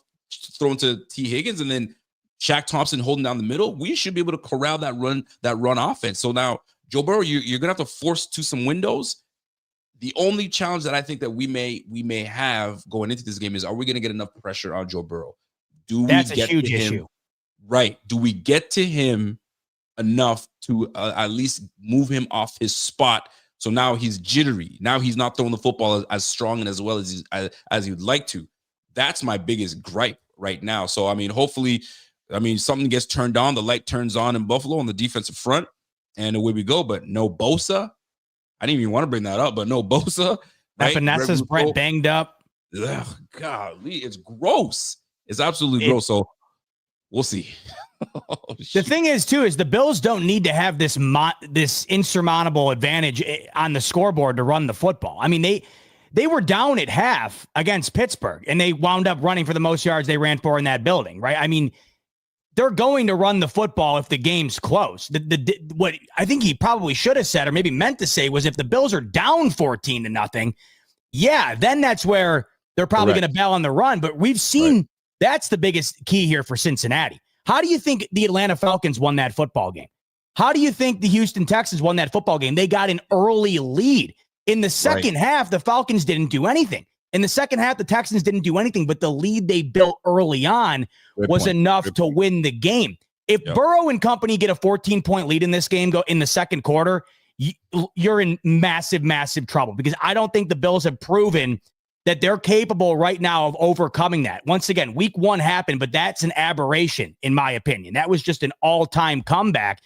thrown to T. Higgins, and then Shaq Thompson holding down the middle, we should be able to corral that run offense. So now, Joe Burrow, you're gonna have to force to some windows. The only challenge that I think that we may have going into this game is, are we gonna get enough pressure on Joe Burrow? That's a huge issue. Right. Do we get to him enough to at least move him off his spot? So now he's jittery. Now he's not throwing the football as strong and as well as he would like to. That's my biggest gripe right now. So, I mean, hopefully, something gets turned on. The light turns on in Buffalo on the defensive front, and away we go. But no Bosa. I didn't even want to bring that up, but no Bosa. Right? Vanessa's banged up. Ugh, golly, it's gross. It's absolutely gross. So we'll see. The thing is, too, is the Bills don't need to have this insurmountable advantage on the scoreboard to run the football. I mean, they were down at half against Pittsburgh, and they wound up running for the most yards they ran for in that building, right? I mean, they're going to run the football if the game's close. What I think he probably should have said, or maybe meant to say, was if the Bills are down 14-0, yeah, then that's where they're probably going to bail on the run. But we've seen that's the biggest key here for Cincinnati. How do you think the Atlanta Falcons won that football game? How do you think the Houston Texans won that football game? They got an early lead. In the second half, the Falcons didn't do anything. In the second half, the Texans didn't do anything, but the lead they built early on was enough to win the game. If Burrow and company get a 14-point lead in this game, go in the second quarter, you're in massive, massive trouble, because I don't think the Bills have proven that they're capable right now of overcoming that. Once again, week one happened, but that's an aberration, in my opinion. That was just an all-time comeback.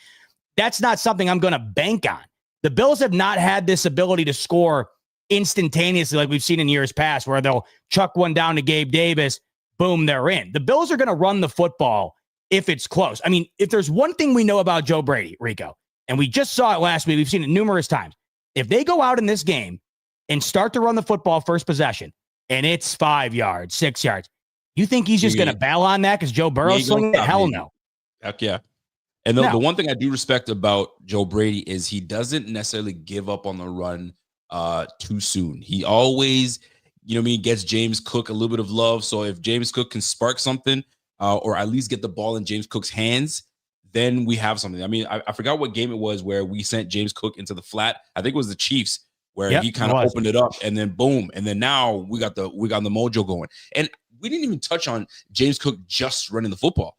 That's not something I'm going to bank on. The Bills have not had this ability to score instantaneously like we've seen in years past, where they'll chuck one down to Gabe Davis, boom, they're in. The Bills are going to run the football if it's close. I mean, if there's one thing we know about Joe Brady, Rico, and we just saw it last week, we've seen it numerous times. If they go out in this game and start to run the football first possession, and it's 5 yards, 6 yards, you think he's just going to bail on that because Joe Burrow's slinging it? Hell no. Heck yeah. And the one thing I do respect about Joe Brady is he doesn't necessarily give up on the run too soon. He always, gets James Cook a little bit of love. So if James Cook can spark something or at least get the ball in James Cook's hands, then we have something. I mean, I forgot what game it was where we sent James Cook into the flat. I think it was the Chiefs where he kind of opened it up and then boom. And then now we got the mojo going. And we didn't even touch on James Cook just running the football.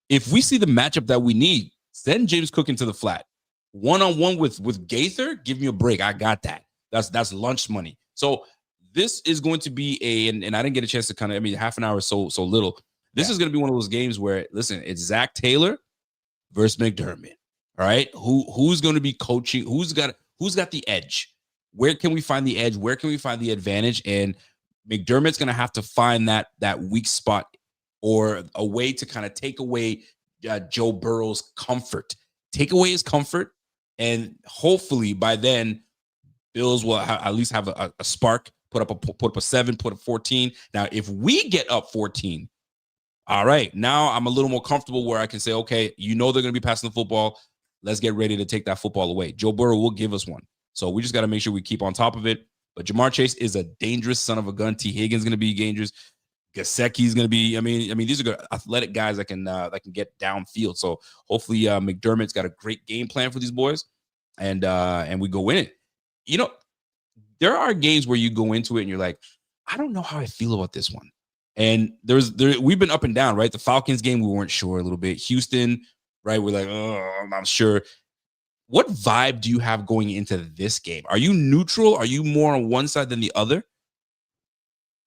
If we see the matchup that we need, send James Cook into the flat. One-on-one with Gaither, give me a break. I got that. That's lunch money. So this is going to be and I didn't get a chance to half an hour is so little. This is going to be one of those games where, listen, it's Zach Taylor versus McDermott. All right. Who's going to be coaching? Who's got the edge? Where can we find the edge? Where can we find the advantage? And McDermott's going to have to find that weak spot or a way to kind of take away Joe Burrow's comfort. Take away his comfort, and hopefully by then, Bills will at least have a spark, put up a 7, put up 14. Now, if we get up 14, all right, now I'm a little more comfortable where I can say, okay, they're going to be passing the football. Let's get ready to take that football away. Joe Burrow will give us one. So we just got to make sure we keep on top of it. But Jamar Chase is a dangerous son of a gun. T. Higgins is going to be dangerous. Gasecki's going to be. I mean, these are good athletic guys that can get downfield. So hopefully, McDermott's got a great game plan for these boys, and we go win it. There are games where you go into it and you're like, I don't know how I feel about this one. And we've been up and down, right? The Falcons game, we weren't sure a little bit. Houston, right? We're like, oh, I'm not sure. What vibe do you have going into this game? Are you neutral? Are you more on one side than the other?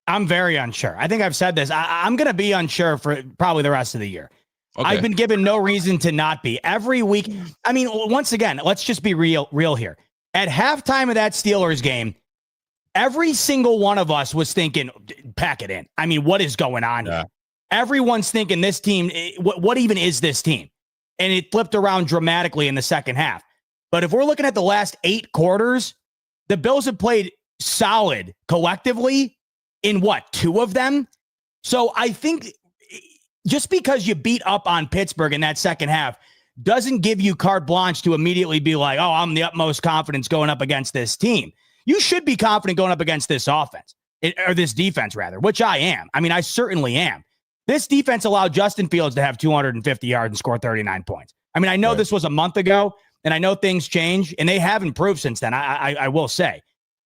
I'm very unsure. I think I've said this. I'm going to be unsure for probably the rest of the year. Okay. I've been given no reason to not be. Every week, I mean, once again, let's just be real here. At halftime of that Steelers game, every single one of us was thinking, pack it in. I mean, what is going on here? Everyone's thinking this team, what even is this team? And it flipped around dramatically in the second half. But if we're looking at the last 8 quarters, the Bills have played solid collectively in 2 of them? So I think just because you beat up on Pittsburgh in that second half doesn't give you carte blanche to immediately be like, oh, I'm the utmost confidence going up against this team. You should be confident going up against this offense, or this defense, rather, which I am. I mean, I certainly am. This defense allowed Justin Fields to have 250 yards and score 39 points. I mean, I know this was a month ago, and I know things change, and they have improved since then, I will say.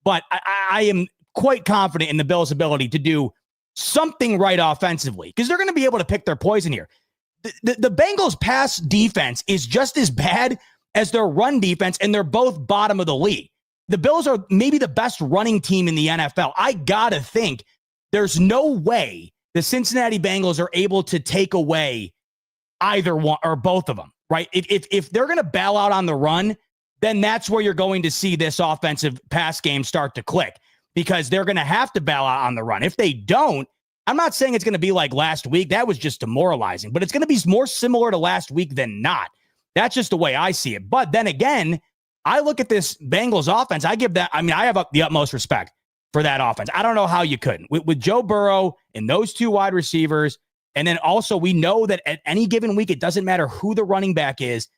But I am quite confident in the Bills' ability to do something right offensively, because they're going to be able to pick their poison here. The Bengals' pass defense is just as bad as their run defense, and they're both bottom of the league. The Bills are maybe the best running team in the NFL. I got to think there's no way the Cincinnati Bengals are able to take away either one or both of them, right? If they're going to bail out on the run, then that's where you're going to see this offensive pass game start to click, because they're going to have to bail out on the run. If they don't, I'm not saying it's going to be like last week. That was just demoralizing, but it's going to be more similar to last week than not. That's just the way I see it. But then again, I look at this Bengals offense. I have the utmost respect for that offense. I don't know how you couldn't. With Joe Burrow and those 2 wide receivers, and then also we know that at any given week, it doesn't matter who the running back is,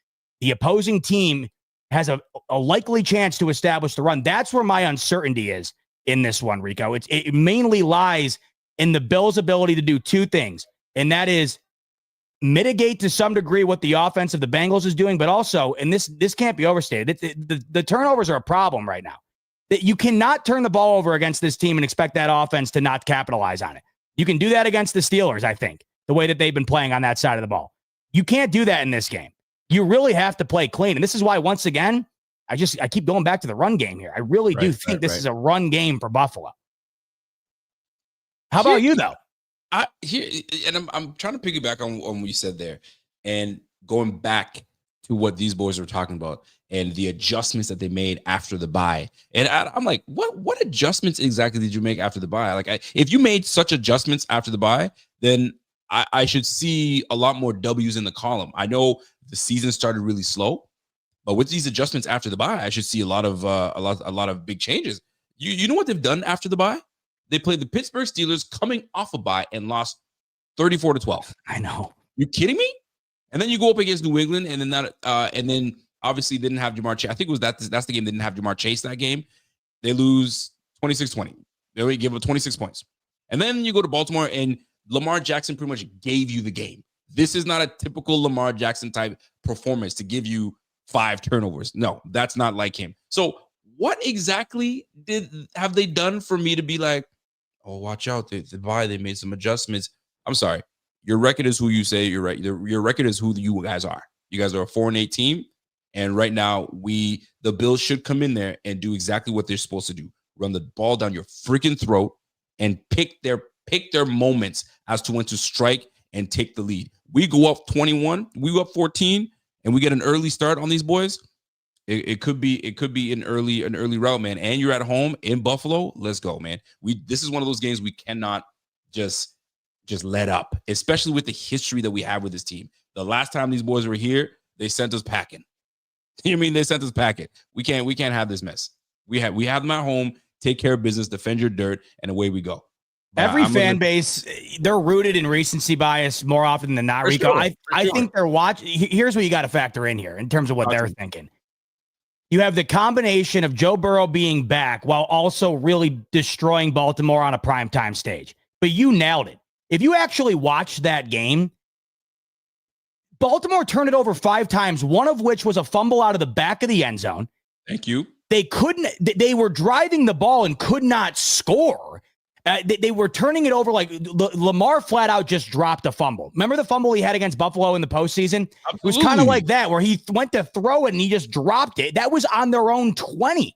the opposing team has a likely chance to establish the run. That's where my uncertainty is in this one, Rico. It mainly lies in the Bills' ability to do 2 things, and that is mitigate to some degree what the offense of the Bengals is doing, but also, and this can't be overstated, the turnovers are a problem right now. That you cannot turn the ball over against this team and expect that offense to not capitalize on it. You can do that against the Steelers, I think, the way that they've been playing on that side of the ball. You can't do that in this game. You really have to play clean. And this is why, once again, I keep going back to the run game here. I really do think this is a run game for Buffalo. How about you, though? I'm trying to piggyback on what you said there, and going back to what these boys were talking about and the adjustments that they made after the bye. And I'm like, what adjustments exactly did you make after the bye? Like, if you made such adjustments after the bye, then I should see a lot more W's in the column. I know the season started really slow, but with these adjustments after the bye, I should see a lot of big changes. You know what they've done after the bye? They played the Pittsburgh Steelers coming off a bye and lost 34-12. I know. You kidding me? And then you go up against New England, and then obviously didn't have Jamar Chase. I think it was that's the game they didn't have Jamar Chase that game. They lose 26-20. They only give up 26 points. And then you go to Baltimore, and Lamar Jackson pretty much gave you the game. This is not a typical Lamar Jackson type performance to give you 5 turnovers. No, that's not like him. So what exactly have they done for me to be like, oh, watch out, they made some adjustments? I'm sorry. Your record is who you say you're right. Your record is who you guys are. You guys are a 4-8 team. And right now, the Bills should come in there and do exactly what they're supposed to do. Run the ball down your freaking throat and pick their moments as to when to strike and take the lead. We go up 21, we go up 14, and we get an early start on these boys. It could be an early route, man. And you're at home in Buffalo. Let's go, man. This is one of those games we cannot just let up, especially with the history that we have with this team. The last time these boys were here, they sent us packing. You know what I mean? They sent us packing. We can't have this mess. We have them at home. Take care of business, defend your dirt, and away we go. But every fan base, they're rooted in recency bias more often than not, Rico. Sure, I think they're watching. Here's what you got to factor in here in terms of what they're thinking. You have the combination of Joe Burrow being back while also really destroying Baltimore on a primetime stage. But you nailed it. If you actually watched that game, Baltimore turned it over 5 times, one of which was a fumble out of the back of the end zone. Thank you. They were driving the ball and could not score. They were turning it over like Lamar flat out just dropped a fumble. Remember the fumble he had against Buffalo in the postseason? Absolutely. It was kind of like that, where he went to throw it and he just dropped it. That was on their own 20,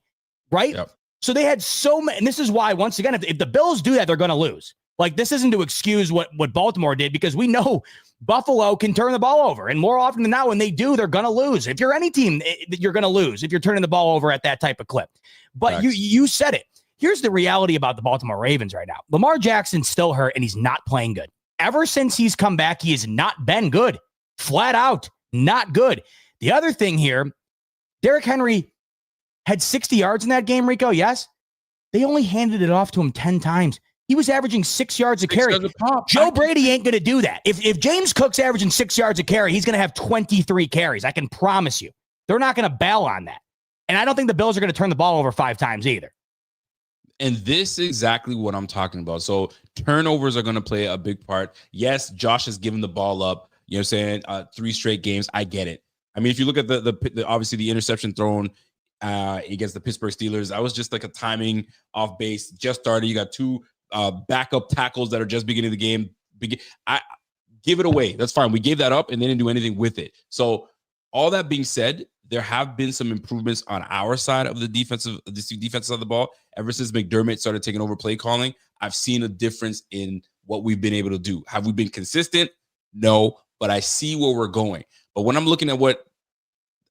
right? Yep. So they had so many, and this is why, once again, if the Bills do that, they're going to lose. Like, this isn't to excuse what Baltimore did, because we know Buffalo can turn the ball over. And more often than not, when they do, they're going to lose. If you're any team, you're going to lose if you're turning the ball over at that type of clip. But you said it. Here's the reality about the Baltimore Ravens right now. Lamar Jackson's still hurt, and he's not playing good. Ever since he's come back, he has not been good. Flat out, not good. The other thing here, Derrick Henry had 60 yards in that game, Rico, yes? They only handed it off to him 10 times. He was averaging 6 yards a carry. Joe Brady ain't going to do that. If James Cook's averaging 6 yards a carry, he's going to have 23 carries. I can promise you. They're not going to bail on that. And I don't think the Bills are going to turn the ball over 5 times either. And this is exactly what I'm talking about. So turnovers are going to play a big part. Yes, Josh has given the ball up, you know what I'm saying, 3 straight games. I get it. I mean, if you look at the obviously the interception thrown against the Pittsburgh Steelers, that was just like a timing off base. Just started. You got 2 backup tackles that are just beginning the game. I give it away. That's fine. We gave that up and they didn't do anything with it. So all that being said, there have been some improvements on our side of the defensive side of the ball. Ever since McDermott started taking over play calling, I've seen a difference in what we've been able to do. Have we been consistent? No, but I see where we're going. But when I'm looking at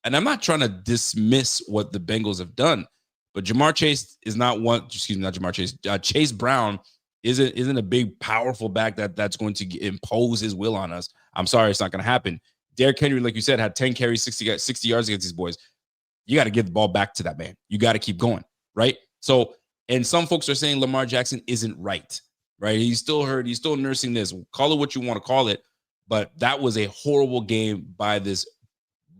and I'm not trying to dismiss what the Bengals have done, but Jamar Chase is not Jamar Chase. Chase Brown isn't a big, powerful back that's going to impose his will on us. I'm sorry, it's not going to happen. Derrick Henry, like you said, had 10 carries, 60 yards against these boys. You got to give the ball back to that man. You got to keep going, right? So, and some folks are saying Lamar Jackson isn't right? He's still hurt. He's still nursing this. Call it what you want to call it, but that was a horrible game by this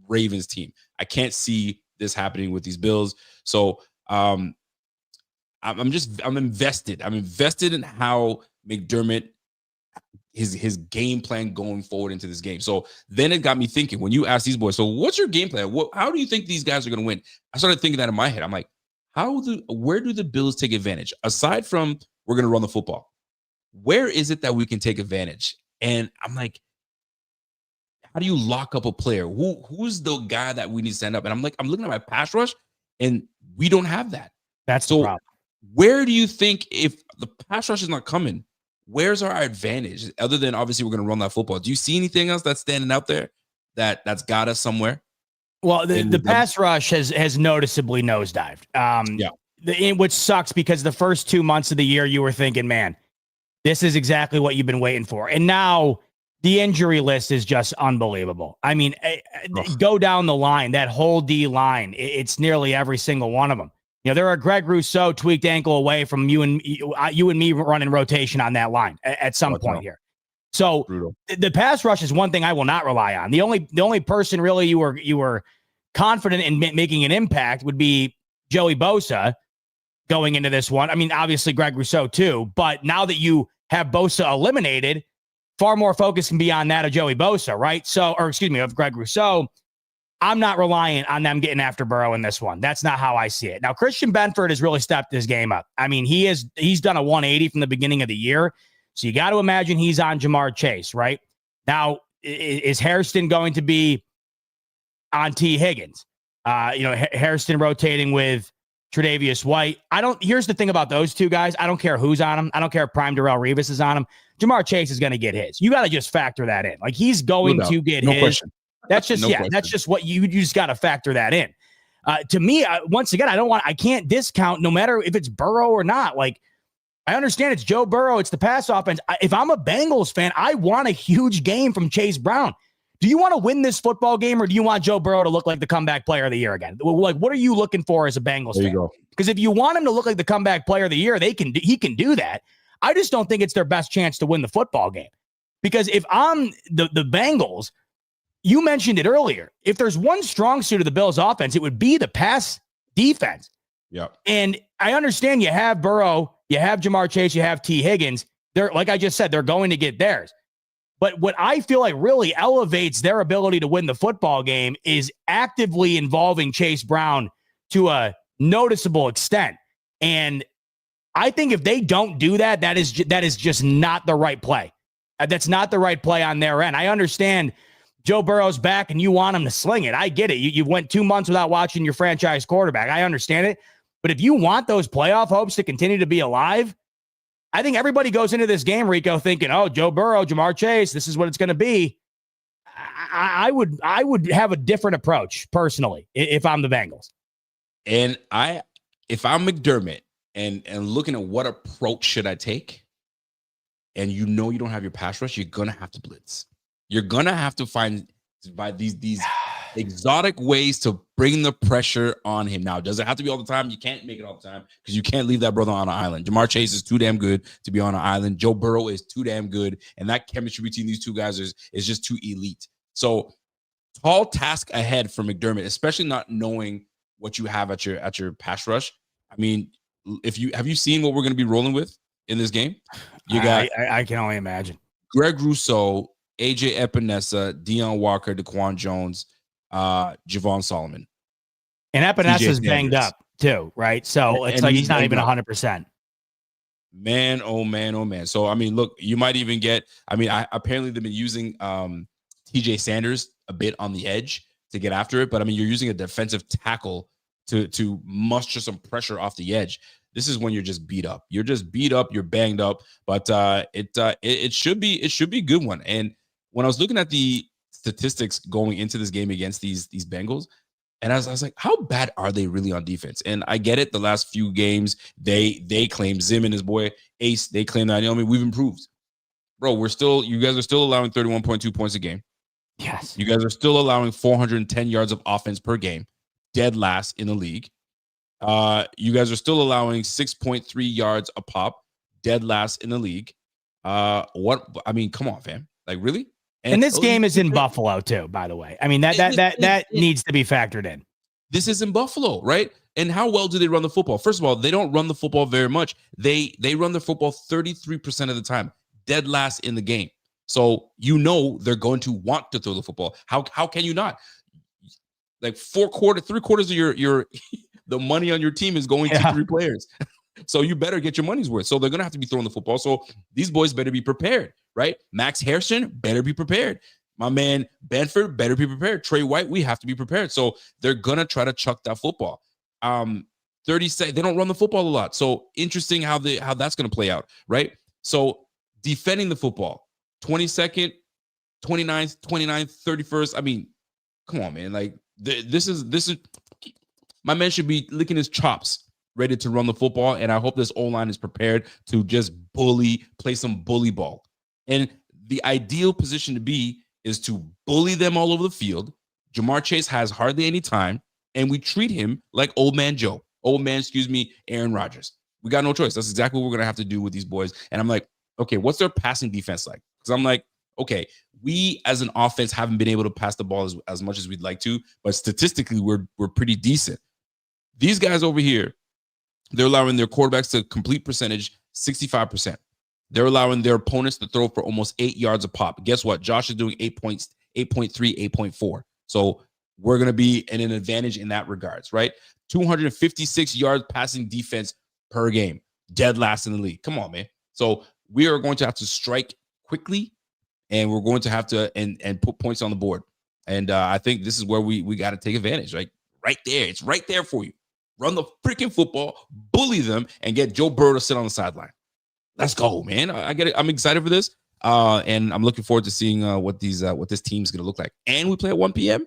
Ravens team. I can't see this happening with these Bills. So, I'm invested. I'm invested in how McDermott, his game plan going forward into this game. So then it got me thinking, when you ask these boys, so what's your game plan? How do you think these guys are going to win? I started thinking that in my head. I'm like, where do the Bills take advantage? Aside from we're going to run the football, where is it that we can take advantage? And I'm like, how do you lock up a player? Who's the guy that we need to stand up? And I'm looking at my pass rush, and we don't have that. That's the problem. Where do you think, if the pass rush is not coming, where's our advantage other than obviously we're going to run that football? Do you see anything else that's standing out there that's got us somewhere? Well, the pass rush has noticeably nosedived. Which sucks, because the first 2 months of the year you were thinking, man, this is exactly what you've been waiting for. And now The injury list is just unbelievable. I mean, go down the line, that whole D line, it's nearly every single one of them. You know, there are Greg Rousseau tweaked ankle away from you and me running rotation on that line at some point here. So the pass rush is one thing I will not rely on. The only person really you were confident in making an impact would be Joey Bosa going into this one. I mean, obviously Greg Rousseau too, but now that you have Bosa eliminated, far more focus can be on that of Joey Bosa, right? Of Greg Rousseau. I'm not reliant on them getting after Burrow in this one. That's not how I see it. Now, Christian Benford has really stepped his game up. I mean, he's done a 180 from the beginning of the year. So you got to imagine he's on Jamar Chase, right? Now, is Hairston going to be on T. Higgins? Hairston rotating with Tre'Davious White. Here's the thing about those two guys. I don't care who's on them. I don't care if Prime Darrelle Revis is on them. Jamar Chase is going to get his. You got to just factor that in. Like, he's going to get his. Question. That's just, that's just what you just got to factor that in. To me, once again, I can't discount no matter if it's Burrow or not. Like, I understand it's Joe Burrow. It's the pass offense. If I'm a Bengals fan, I want a huge game from Chase Brown. Do you want to win this football game, or do you want Joe Burrow to look like the comeback player of the year again? Like, what are you looking for as a Bengals fan? Because if you want him to look like the comeback player of the year, he can do that. I just don't think it's their best chance to win the football game. Because if I'm the Bengals, you mentioned it earlier, if there's one strong suit of the Bills offense, it would be the pass defense. Yeah. And I understand you have Burrow, you have Jamar Chase, you have T. Higgins. They're, like I just said, they're going to get theirs. But what I feel like really elevates their ability to win the football game is actively involving Chase Brown to a noticeable extent. And I think if they don't do that, that is just not the right play. That's not the right play on their end. I understand Joe Burrow's back and you want him to sling it. I get it. You went 2 months without watching your franchise quarterback. I understand it. But if you want those playoff hopes to continue to be alive, I think everybody goes into this game, Rico, thinking, oh, Joe Burrow, Jamar Chase, this is what it's going to be. I would have a different approach personally if I'm the Bengals. And if I'm McDermott and looking at what approach should I take, and you don't have your pass rush, you're going to have to blitz. You're going to have to find by these exotic ways to bring the pressure on him. Now, does it have to be all the time? You can't make it all the time because you can't leave that brother on an island. Jamar Chase is too damn good to be on an island. Joe Burrow is too damn good. And that chemistry between these two guys is just too elite. So tall task ahead for McDermott, especially not knowing what you have at your pass rush. I mean, have you seen what we're going to be rolling with in this game? You got I can only imagine. Greg Rousseau, AJ Epinesa, Deion Walker, Daquan Jones, Javon Solomon. And Epinesa's banged up too, right? So it's like he's not even 100%. Man, oh man, oh man. So, I mean, look, you might even get, apparently they've been using TJ Sanders a bit on the edge to get after it. But I mean, you're using a defensive tackle to muster some pressure off the edge. This is when you're just beat up. You're just beat up. You're banged up. But it should be a good one. And when I was looking at the statistics going into this game against these Bengals, and I was like, how bad are they really on defense? And I get it. The last few games, they claim Zim and his boy Ace. They claim that we've improved, bro. You guys are still allowing 31.2 points a game. Yes. You guys are still allowing 410 yards of offense per game, dead last in the league. You guys are still allowing 6.3 yards a pop, dead last in the league. Come on, fam. Like, really? And this game is in Buffalo too, by the way. I mean, that needs to be factored in. This is in Buffalo, right? And how well do they run the football? First of all, they don't run the football very much. They run the football 33% of the time, dead last in the game. So they're going to want to throw the football. How can you not? Like 3/4 of your the money on your team is going to 3 players. So you better get your money's worth. So they're going to have to be throwing the football. So these boys better be prepared, right? Max Hairston better be prepared. My man Benford better be prepared. Trey White, we have to be prepared. So they're going to try to chuck that football. 30 seconds, they don't run the football a lot. So interesting how that's going to play out, right? So defending the football, 22nd, 29th, 29th, 31st. I mean, come on, man. Like this is my man should be licking his chops, ready to run the football. And I hope this O-line is prepared to just play some bully ball. And the ideal position to be is to bully them all over the field. Jamar Chase has hardly any time, and we treat him like old man Aaron Rodgers. We got no choice. That's exactly what we're going to have to do with these boys. And I'm like, okay, what's their passing defense like? Because I'm like, okay, we as an offense haven't been able to pass the ball as much as we'd like to, but statistically, we're pretty decent. These guys over here, they're allowing their quarterbacks to complete percentage 65%. They're allowing their opponents to throw for almost 8 yards a pop. Guess what? Josh is doing 8 points, 8.3, 8.4. So we're going to be in an advantage in that regards, right? 256 yards passing defense per game. Dead last in the league. Come on, man. So we are going to have to strike quickly, and we're going to have to and put points on the board. And I think this is where we got to take advantage, right? Right there. It's right there for you. Run the freaking football, bully them, and get Joe Burrow to sit on the sideline. Let's go, man. I get it. I'm excited for this. And I'm looking forward to seeing what this team's going to look like. And we play at 1 p.m.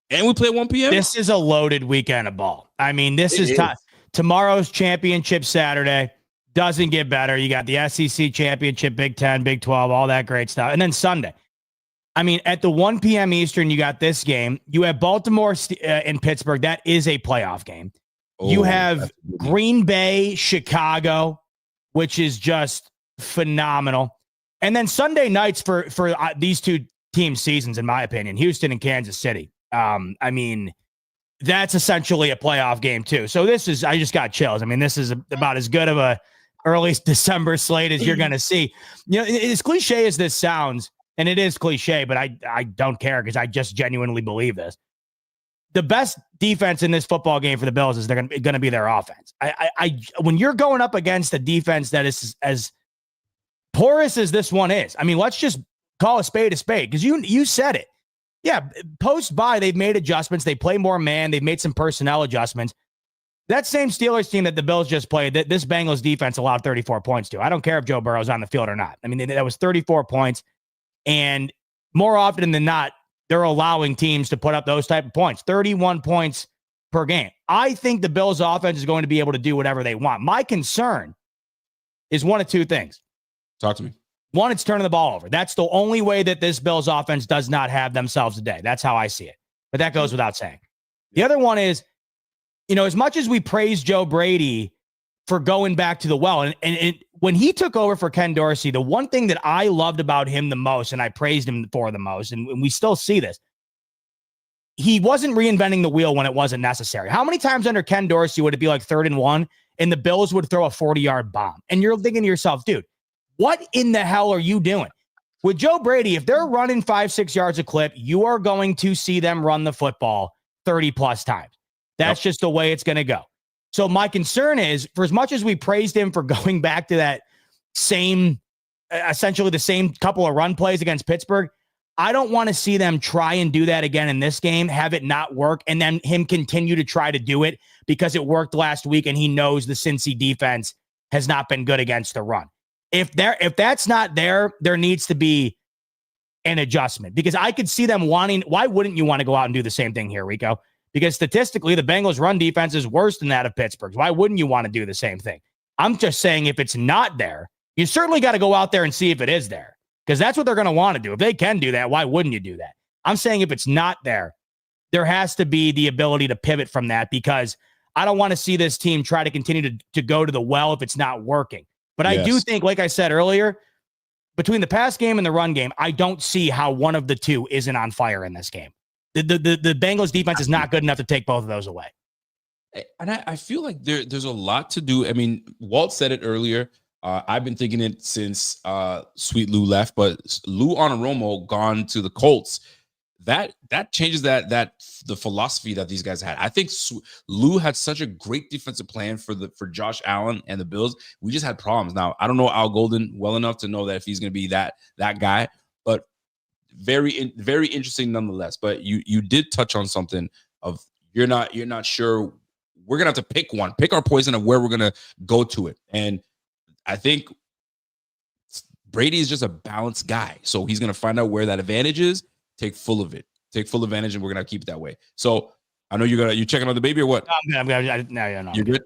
This is a loaded weekend of ball. I mean, this is tomorrow's championship Saturday. Doesn't get better. You got the SEC championship, Big 10, Big 12, all that great stuff. And then Sunday. I mean, at the 1 p.m. Eastern, you got this game. You have Baltimore in Pittsburgh. That is a playoff game. You have Green Bay, Chicago, which is just phenomenal. And then Sunday nights for these two teams' seasons, in my opinion, Houston and Kansas City. I mean, that's essentially a playoff game too. So I just got chills. I mean, this is about as good of a early December slate as you're going to see. You know, as cliche as this sounds, and it is cliche, but I don't care because I just genuinely believe this. The best defense in this football game for the Bills is they're going to be their offense. When you're going up against a defense that is as porous as this one is, I mean, let's just call a spade because you said it. Yeah, post-bye, they've made adjustments. They play more man. They've made some personnel adjustments. That same Steelers team that the Bills just played, that this Bengals defense allowed 34 points to. I don't care if Joe Burrow's on the field or not. I mean, that was 34 points. And more often than not, they're allowing teams to put up those type of points, 31 points per game. I think the Bills offense is going to be able to do whatever they want. My concern is one of two things. Talk to me. One, it's turning the ball over. That's the only way that this Bills offense does not have themselves a day. That's how I see it. But that goes without saying. The other one is, you know, as much as we praise Joe Brady for going back to the well, and when he took over for Ken Dorsey, the one thing that I loved about him the most, and I praised him for the most, and we still see this, he wasn't reinventing the wheel when it wasn't necessary. How many times under Ken Dorsey would it be like 3rd and 1, and the Bills would throw a 40-yard bomb? And you're thinking to yourself, dude, what in the hell are you doing? With Joe Brady, if they're running 5-6 yards a clip, you are going to see them run the football 30-plus times. That's just the way it's going to go. So my concern is, for as much as we praised him for going back to that essentially the same couple of run plays against Pittsburgh, I don't want to see them try and do that again in this game, have it not work, and then him continue to try to do it because it worked last week and he knows the Cincy defense has not been good against the run. If that's not there needs to be an adjustment, because I could see them wanting. Why wouldn't you want to go out and do the same thing here, Rico? Because statistically, the Bengals' run defense is worse than that of Pittsburgh's. Why wouldn't you want to do the same thing? I'm just saying, if it's not there, you certainly got to go out there and see if it is there, because that's what they're going to want to do. If they can do that, why wouldn't you do that? I'm saying if it's not there, there has to be the ability to pivot from that, because I don't want to see this team try to continue to go to the well if it's not working. But I do think, like I said earlier, between the pass game and the run game, I don't see how one of the two isn't on fire in this game. The Bengals defense is not good enough to take both of those away. And I feel like there's a lot to do. I mean, Walt said it earlier. I've been thinking it since Sweet Lou left, but Lou Anaromo gone to the Colts. That changes the philosophy that these guys had. I think Lou had such a great defensive plan for Josh Allen and the Bills. We just had problems. Now, I don't know Al Golden well enough to know that if he's going to be that guy, but very interesting nonetheless. But you did touch on something of you're not sure. We're gonna have to pick our poison of where we're gonna go to it. And I think Brady is just a balanced guy, so he's gonna find out where that advantage is. Take full advantage, and we're gonna keep it that way. So I know you're checking on the baby or what? I'm good. No. You're good.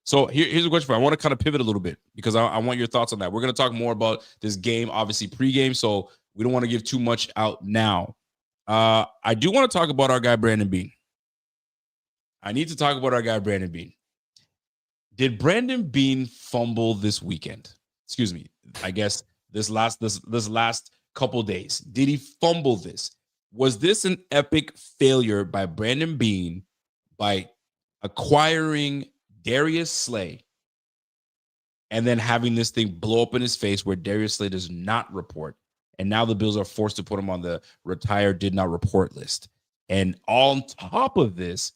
So here's a question for you. I want to kind of pivot a little bit because I want your thoughts on that. We're going to talk more about this game, obviously pregame, so we don't want to give too much out now. I do want to talk about our guy, Brandon Beane. I need to talk about our guy, Brandon Beane. Did Brandon Beane fumble this weekend? Excuse me. I guess this last couple days. Did he fumble this? Was this an epic failure by Brandon Beane by acquiring Darius Slay and then having this thing blow up in his face where Darius Slay does not report? And now the Bills are forced to put him on the retired did not report list. And on top of this,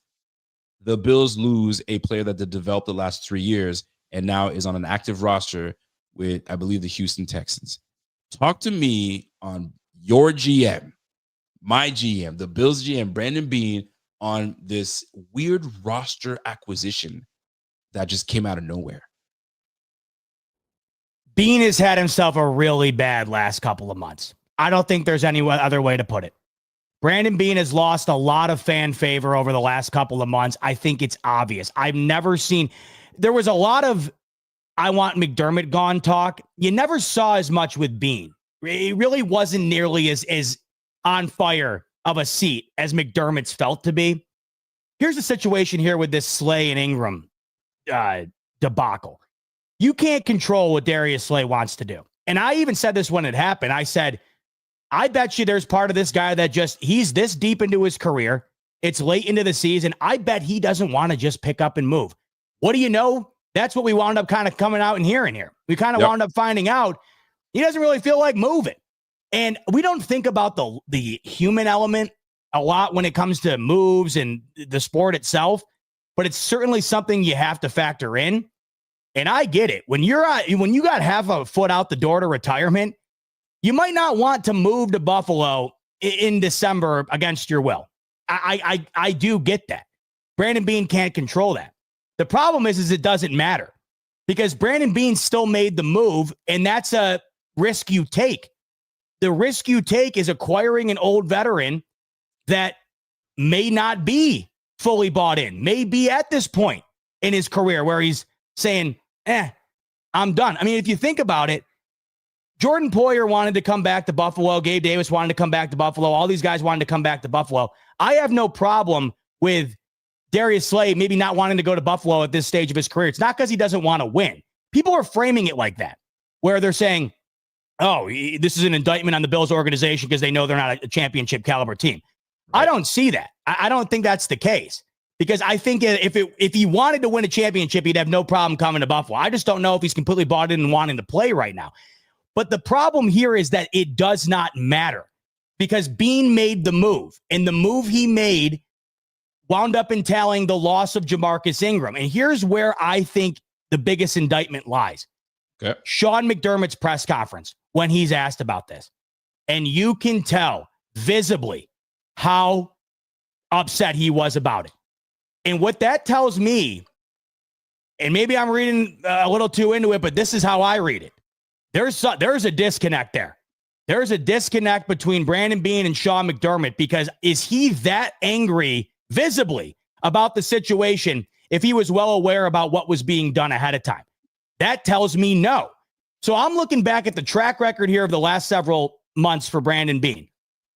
the Bills lose a player that they developed the last 3 years and now is on an active roster with, I believe, the Houston Texans. Talk to me on your GM, my GM, the Bills GM, Brandon Beane, on this weird roster acquisition that just came out of nowhere. Beane has had himself a really bad last couple of months. I don't think there's any other way to put it. Brandon Beane has lost a lot of fan favor over the last couple of months. I think it's obvious. I've never seen, there was a lot of I want McDermott gone talk. You never saw as much with Beane. It really wasn't nearly as on fire of a seat as McDermott's felt to be. Here's the situation here with this Slay and Ingram debacle. You can't control what Darius Slay wants to do. And I even said this when it happened. I said, I bet you there's part of this guy that he's this deep into his career. It's late into the season. I bet he doesn't want to just pick up and move. What do you know? That's what we wound up kind of coming out and hearing here. We kind of wound up finding out he doesn't really feel like moving. And we don't think about the human element a lot when it comes to moves and the sport itself, but it's certainly something you have to factor in. And I get it. When you got half a foot out the door to retirement, you might not want to move to Buffalo in December against your will. I do get that. Brandon Beane can't control that. The problem is it doesn't matter because Brandon Beane still made the move, and that's a risk you take. The risk you take is acquiring an old veteran that may not be fully bought in, may be at this point in his career where he's saying, I'm done. I mean, if you think about it, Jordan Poyer wanted to come back to Buffalo. Gabe Davis wanted to come back to Buffalo. All these guys wanted to come back to Buffalo. I have no problem with Darius Slay maybe not wanting to go to Buffalo at this stage of his career. It's not because he doesn't want to win. People are framing it like that, where they're saying, oh, this is an indictment on the Bills organization because they know they're not a championship caliber team. Right. I don't see that. I don't think that's the case. Because I think if he wanted to win a championship, he'd have no problem coming to Buffalo. I just don't know if he's completely bought in and wanting to play right now. But the problem here is that it does not matter because Beane made the move, and the move he made wound up entailing the loss of Jamarcus Ingram. And here's where I think the biggest indictment lies. Okay. Sean McDermott's press conference when he's asked about this. And you can tell visibly how upset he was about it. And what that tells me, and maybe I'm reading a little too into it, but this is how I read it. There's a disconnect there. There's a disconnect between Brandon Beane and Sean McDermott because is he that angry visibly about the situation if he was well aware about what was being done ahead of time? That tells me no. So I'm looking back at the track record here of the last several months for Brandon Beane.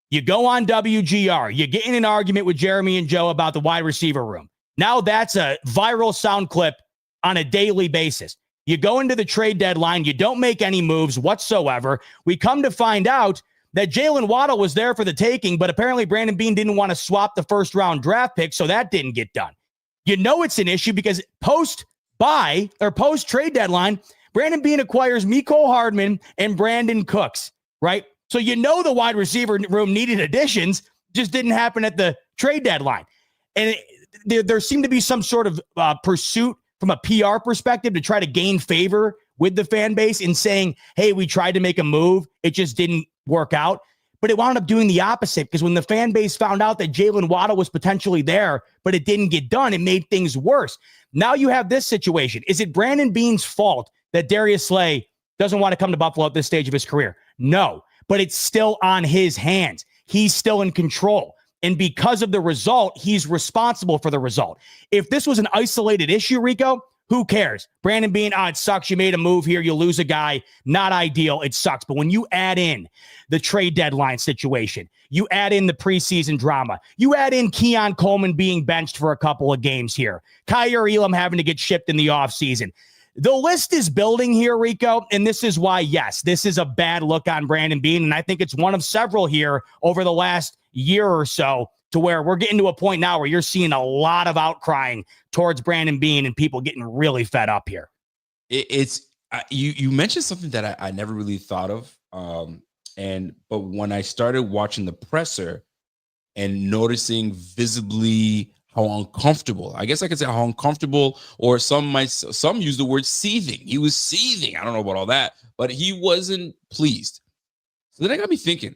You go on WGR, you get in an argument with Jeremy and Joe about the wide receiver room. Now that's a viral sound clip on a daily basis. You go into the trade deadline, you don't make any moves whatsoever. We come to find out that Jalen Waddle was there for the taking, but apparently Brandon Beane didn't want to swap the first round draft pick, so that didn't get done. You know it's an issue because post-trade deadline, Brandon Beane acquires Mecole Hardman and Brandon Cooks, right? So you know the wide receiver room needed additions, just didn't happen at the trade deadline. And there seemed to be some sort of pursuit from a PR perspective to try to gain favor with the fan base in saying, hey, we tried to make a move. It just didn't work out. But it wound up doing the opposite because when the fan base found out that Jalen Waddle was potentially there, but it didn't get done, it made things worse. Now you have this situation. Is it Brandon Beane's fault that Darius Slay doesn't want to come to Buffalo at this stage of his career? No, but it's still on his hands. He's still in control. And because of the result, he's responsible for the result. If this was an isolated issue, Rico, Who cares? Brandon Beane, it sucks. You made a move here. You lose a guy. Not ideal. It sucks. But when you add in the trade deadline situation, you add in the preseason drama, you add in Keon Coleman being benched for a couple of games here, Kyer Elam having to get shipped in the offseason. The list is building here, Rico, and this is why, yes, this is a bad look on Brandon Beane, and I think it's one of several here over the last year or so, to where we're getting to a point now where you're seeing a lot of outcrying towards Brandon Beane and people getting really fed up here. You mentioned something that I never really thought of. But when I started watching the presser and noticing visibly how uncomfortable, I guess I could say how uncomfortable, or some use the word seething. He was seething. I don't know about all that, but he wasn't pleased. So then I got me thinking,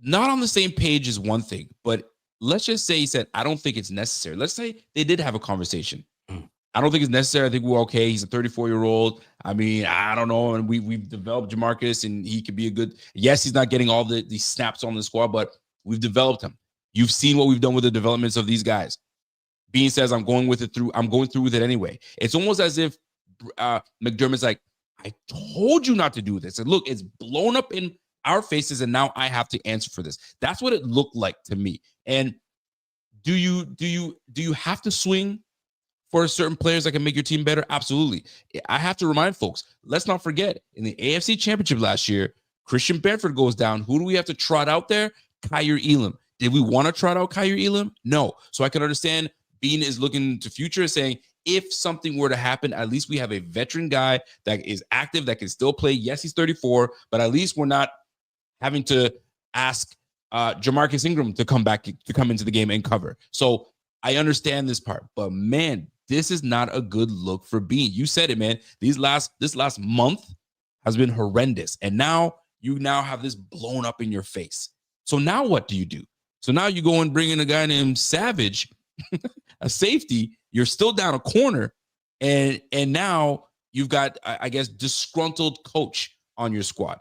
not on the same page is one thing, but let's just say he said, I don't think it's necessary. Let's say they did have a conversation. I don't think it's necessary. I think we're okay. He's a 34-year-old. I mean, I don't know. And we've developed Jamarcus, and he could be a good, yes, he's not getting all the snaps on the squad, but we've developed him. You've seen what we've done with the developments of these guys. Beane says, I'm going through with it anyway. It's almost as if McDermott's like, I told you not to do this. And look, it's blown up in our faces, and now I have to answer for this. That's what it looked like to me. And do you have to swing for certain players that can make your team better? Absolutely. I have to remind folks, let's not forget, in the AFC Championship last year, Christian Benford goes down. Who do we have to trot out there? Kyer Elam. Did we want to trot out Kyer Elam? No. So I can understand Beane is looking to future, saying, if something were to happen, at least we have a veteran guy that is active, that can still play. Yes, he's 34, but at least we're not having to ask Jamarcus Ingram to come into the game and cover. So I understand this part, but man, this is not a good look for Beane. You said it, man. This last month has been horrendous, and now you have this blown up in your face. So now what do you do? So now you go and bring in a guy named Savage, a safety. You're still down a corner, and now you've got, I guess, disgruntled coach on your squad.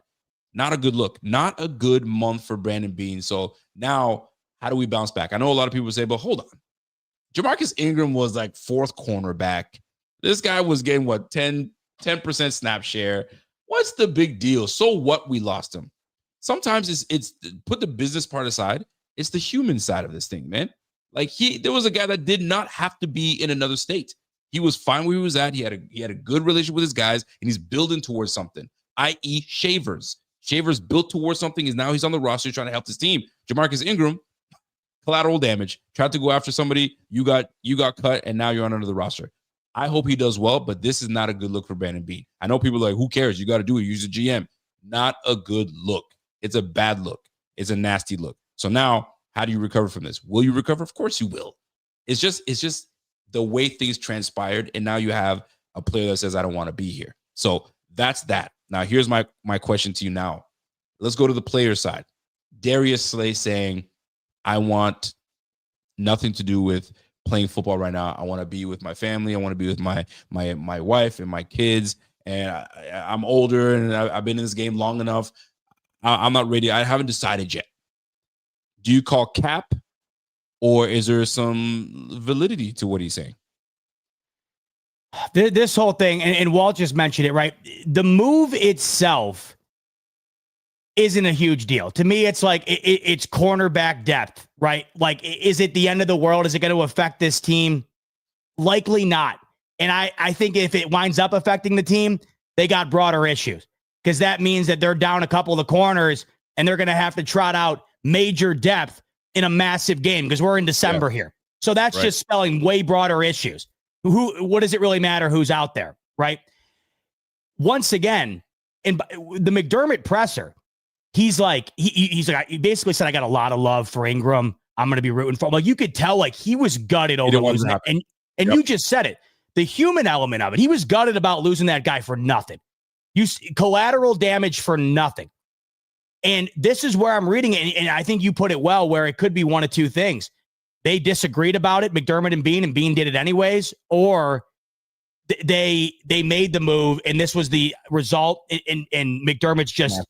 Not a good look. Not a good month for Brandon Beane. So now, how do we bounce back? I know a lot of people say, but hold on. Jamarcus Ingram was like fourth cornerback. This guy was getting, 10% snap share. What's the big deal? So what, we lost him? Sometimes it's put the business part aside. It's the human side of this thing, man. Like there was a guy that did not have to be in another state. He was fine where he was at. He had a good relationship with his guys, and he's building towards something, i.e. Shavers. Shavers built towards something. He's on the roster trying to help his team. Jamarcus Ingram, collateral damage. Tried to go after somebody. You got cut, and now you're under the roster. I hope he does well, but this is not a good look for Brandon Beane. I know people are like, who cares? You got to do it. Use the GM. Not a good look. It's a bad look. It's a nasty look. So now, how do you recover from this? Will you recover? Of course you will. It's just the way things transpired, and now you have a player that says, I don't want to be here. So that's that. Now, here's my question to you now. Let's go to the player side. Darius Slay saying, I want nothing to do with playing football right now. I want to be with my family. I want to be with my wife and my kids. And I'm older, and I've been in this game long enough. I'm not ready. I haven't decided yet. Do you call cap, or is there some validity to what he's saying? This whole thing, and Walt just mentioned it, right? The move itself isn't a huge deal. To me, it's like it's cornerback depth, right? Like, is it the end of the world? Is it going to affect this team? Likely not. And I think if it winds up affecting the team, they got broader issues, because that means that they're down a couple of the corners, and they're going to have to trot out major depth in a massive game, because we're in December here. So that's just spelling way broader issues. What does it really matter who's out there, right? Once again, in the McDermott presser, he's like, he basically said, I got a lot of love for Ingram. I'm going to be rooting for him. Like, you could tell, like, he was gutted over losing that. And you just said it, the human element of it. He was gutted about losing that guy for nothing. Collateral damage for nothing. And this is where I'm reading it, and I think you put it well, where it could be one of two things. They disagreed about it, McDermott and Beane did it anyways, or they made the move, and this was the result, and McDermott's just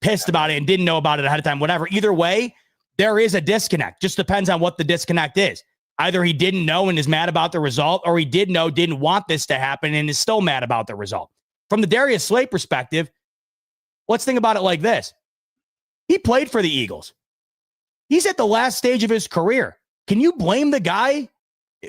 pissed about it and didn't know about it ahead of time, whatever. Either way, there is a disconnect. Just depends on what the disconnect is. Either he didn't know and is mad about the result, or he did know, didn't want this to happen, and is still mad about the result. From the Darius Slay perspective, let's think about it like this. He played for the Eagles. He's at the last stage of his career. Can you blame the guy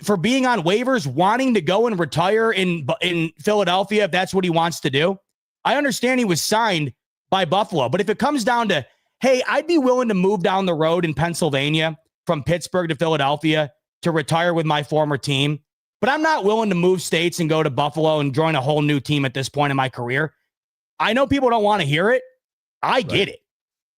for being on waivers, wanting to go and retire in Philadelphia if that's what he wants to do? I understand he was signed by Buffalo, but if it comes down to, hey, I'd be willing to move down the road in Pennsylvania from Pittsburgh to Philadelphia to retire with my former team, but I'm not willing to move states and go to Buffalo and join a whole new team at this point in my career. I know people don't want to hear it. I get it.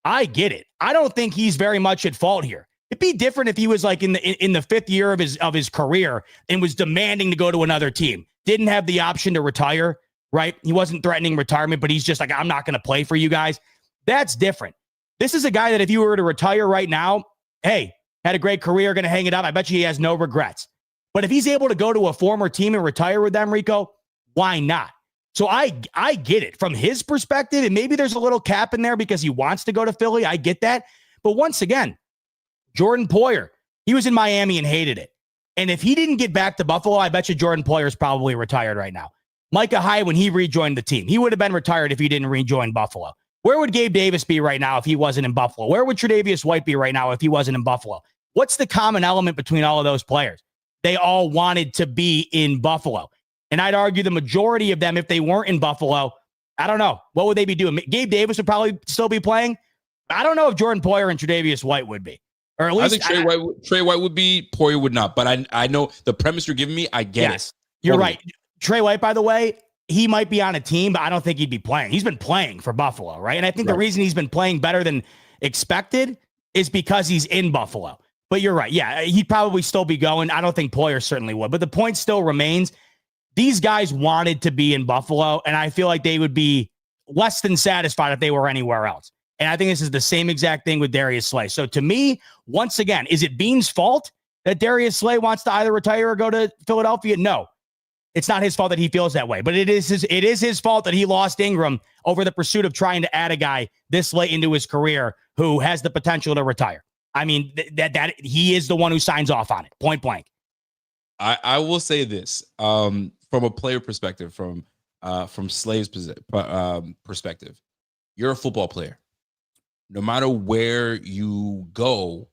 I get it. I don't think he's very much at fault here. It'd be different if he was like in the fifth year of his career and was demanding to go to another team. Didn't have the option to retire, right? He wasn't threatening retirement, but he's just like, I'm not going to play for you guys. That's different. This is a guy that if you were to retire right now, hey, had a great career, going to hang it up. I bet you he has no regrets. But if he's able to go to a former team and retire with them, Rico, why not? So I get it from his perspective, and maybe there's a little cap in there because he wants to go to Philly. I get that. But once again, Jordan Poyer, he was in Miami and hated it. And if he didn't get back to Buffalo, I bet you Jordan Poyer's probably retired right now. Micah Hyde, when he rejoined the team, he would have been retired if he didn't rejoin Buffalo. Where would Gabe Davis be right now if he wasn't in Buffalo? Where would Tre'Davious White be right now if he wasn't in Buffalo? What's the common element between all of those players? They all wanted to be in Buffalo. And I'd argue the majority of them, if they weren't in Buffalo, I don't know. What would they be doing? Gabe Davis would probably still be playing. I don't know if Jordan Poyer and Tre'Davious White would be. Or at least I think Trey White would be, Poyer would not. But I know the premise you're giving me, I get it. You're right. Trey White, by the way, he might be on a team, but I don't think he'd be playing. He's been playing for Buffalo, right? And I think the reason he's been playing better than expected is because he's in Buffalo. But you're right. Yeah, he'd probably still be going. I don't think Poyer certainly would. But the point still remains, these guys wanted to be in Buffalo, and I feel like they would be less than satisfied if they were anywhere else. And I think this is the same exact thing with Darius Slay. So to me, once again, is it Beane's fault that Darius Slay wants to either retire or go to Philadelphia? No. It's not his fault that he feels that way, but it is his fault that he lost Ingram over the pursuit of trying to add a guy this late into his career who has the potential to retire. I mean, that he is the one who signs off on it, point blank. I will say this from a player perspective, from Slay's perspective, you're a football player. No matter where you go,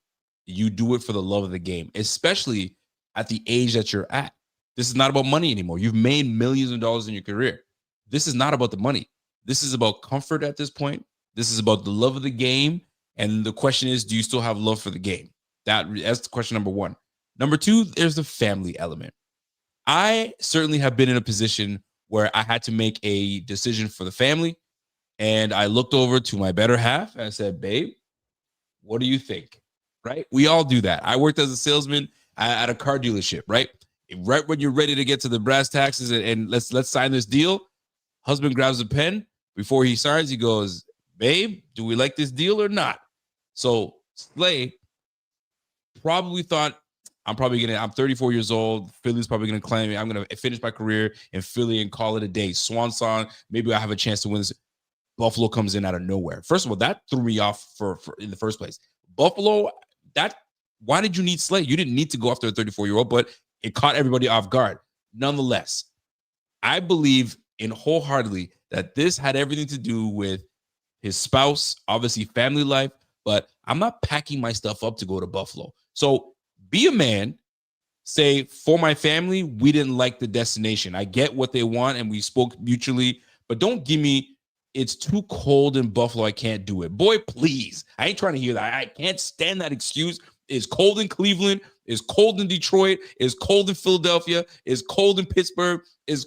you do it for the love of the game, especially at the age that you're at. This is not about money anymore. You've made millions of dollars in your career. This is not about the money. This is about comfort at this point. This is about the love of the game. And the question is, do you still have love for the game? That's the question number one. Number two, there's the family element. I certainly have been in a position where I had to make a decision for the family. And I looked over to my better half and I said, babe, what do you think? Right? We all do that. I worked as a salesman at a car dealership, right? Right when you're ready to get to the brass taxes and let's sign this deal, husband grabs a pen. Before he signs, he goes, babe, do we like this deal or not? So Slay probably thought, I'm 34 years old. Philly's probably going to claim me. I'm going to finish my career in Philly and call it a day. Swan song. Maybe I have a chance to win this. Buffalo comes in out of nowhere. First of all, that threw me off for in the first place. Buffalo, why did you need Slay? You didn't need to go after a 34-year-old, but it caught everybody off guard. Nonetheless, I believe in wholeheartedly that this had everything to do with his spouse, obviously family life, but I'm not packing my stuff up to go to Buffalo. So be a man, say, for my family, we didn't like the destination. I get what they want, and we spoke mutually, but don't give me, it's too cold in Buffalo, I can't do it. Boy, please. I ain't trying to hear that. I can't stand that excuse. It's cold in Cleveland. It's cold in Detroit. It's cold in Philadelphia. It's cold in Pittsburgh. It's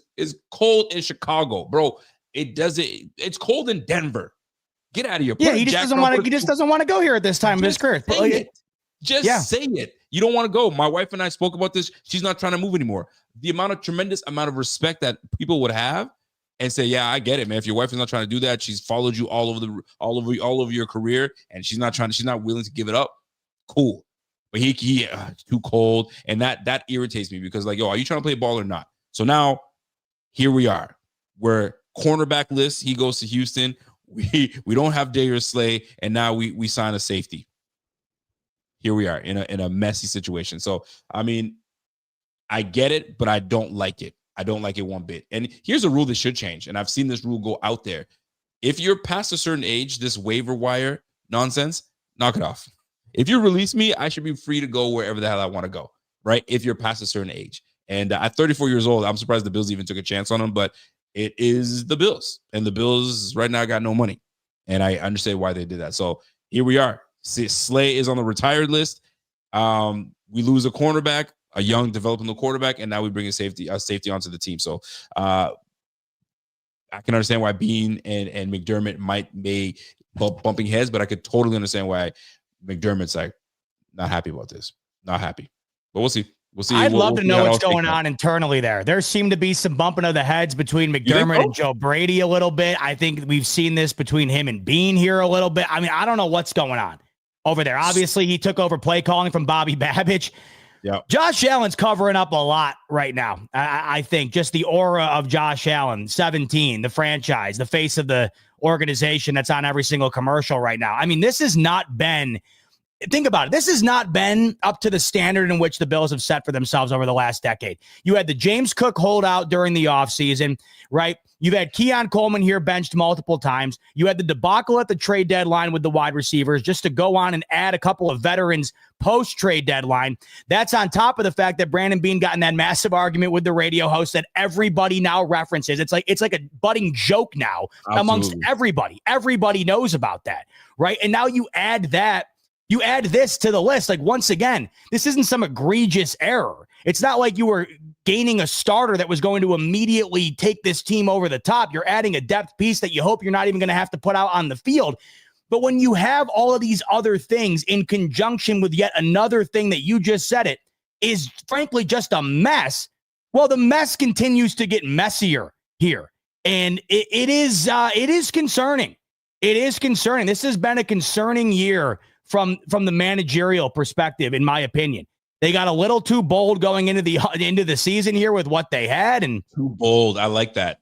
cold in Chicago. Bro, it's cold in Denver. Get out of here. Yeah, he just doesn't want to go here at this time of his career. Just say it. You don't want to go. My wife and I spoke about this. She's not trying to move anymore. The tremendous amount of respect that people would have and say, yeah, I get it, man. If your wife is not trying to do that, she's followed you all over your career, and she's not willing to give it up. Cool. But it's too cold. And that irritates me because, like, yo, are you trying to play ball or not? So now here we are. We're cornerback list. He goes to Houston. We don't have Darius Slay, and now we sign a safety. here we are in a messy situation. So, I mean, I get it, but I don't like it. I don't like it one bit. And here's a rule that should change. And I've seen this rule go out there. If you're past a certain age, this waiver wire nonsense, knock it off. If you release me, I should be free to go wherever the hell I want to go, right? If you're past a certain age. And at 34 years old, I'm surprised the Bills even took a chance on him, but it is the Bills. And the Bills right now got no money. And I understand why they did that. So here we are. Slay is on the retired list. We lose a cornerback, a young developing quarterback, and now we bring a safety onto the team. So I can understand why Beane and McDermott might be bumping heads, but I could totally understand why McDermott's like not happy about this. Not happy. But we'll see. We'll see. I'd love to know what's going on internally there. There seemed to be some bumping of the heads between McDermott and Joe Brady a little bit. I think we've seen this between him and Beane here a little bit. I mean, I don't know what's going on over there. Obviously, he took over play calling from Bobby Babich. Yeah, Josh Allen's covering up a lot right now. I think just the aura of Josh Allen, 17, the franchise, the face of the organization that's on every single commercial right now. I mean, this has not been, think about it. This has not been up to the standard in which the Bills have set for themselves over the last decade. You had the James Cook holdout during the offseason, right? You've had Keon Coleman here benched multiple times. You had the debacle at the trade deadline with the wide receivers just to go on and add a couple of veterans post-trade deadline. That's on top of the fact that Brandon Beane got in that massive argument with the radio host that everybody now references. It's like a budding joke now amongst everybody. Everybody knows about that, right? And now you add this to the list. Like, once again, this isn't some egregious error. It's not like you were gaining a starter that was going to immediately take this team over the top. You're adding a depth piece that you hope you're not even going to have to put out on the field. But when you have all of these other things in conjunction with yet another thing that you just said it is frankly just a mess, well, the mess continues to get messier here. And it is concerning. It is concerning. This has been a concerning year from the managerial perspective, in my opinion. They got a little too bold going into the season here with what they had, and too bold. I like that.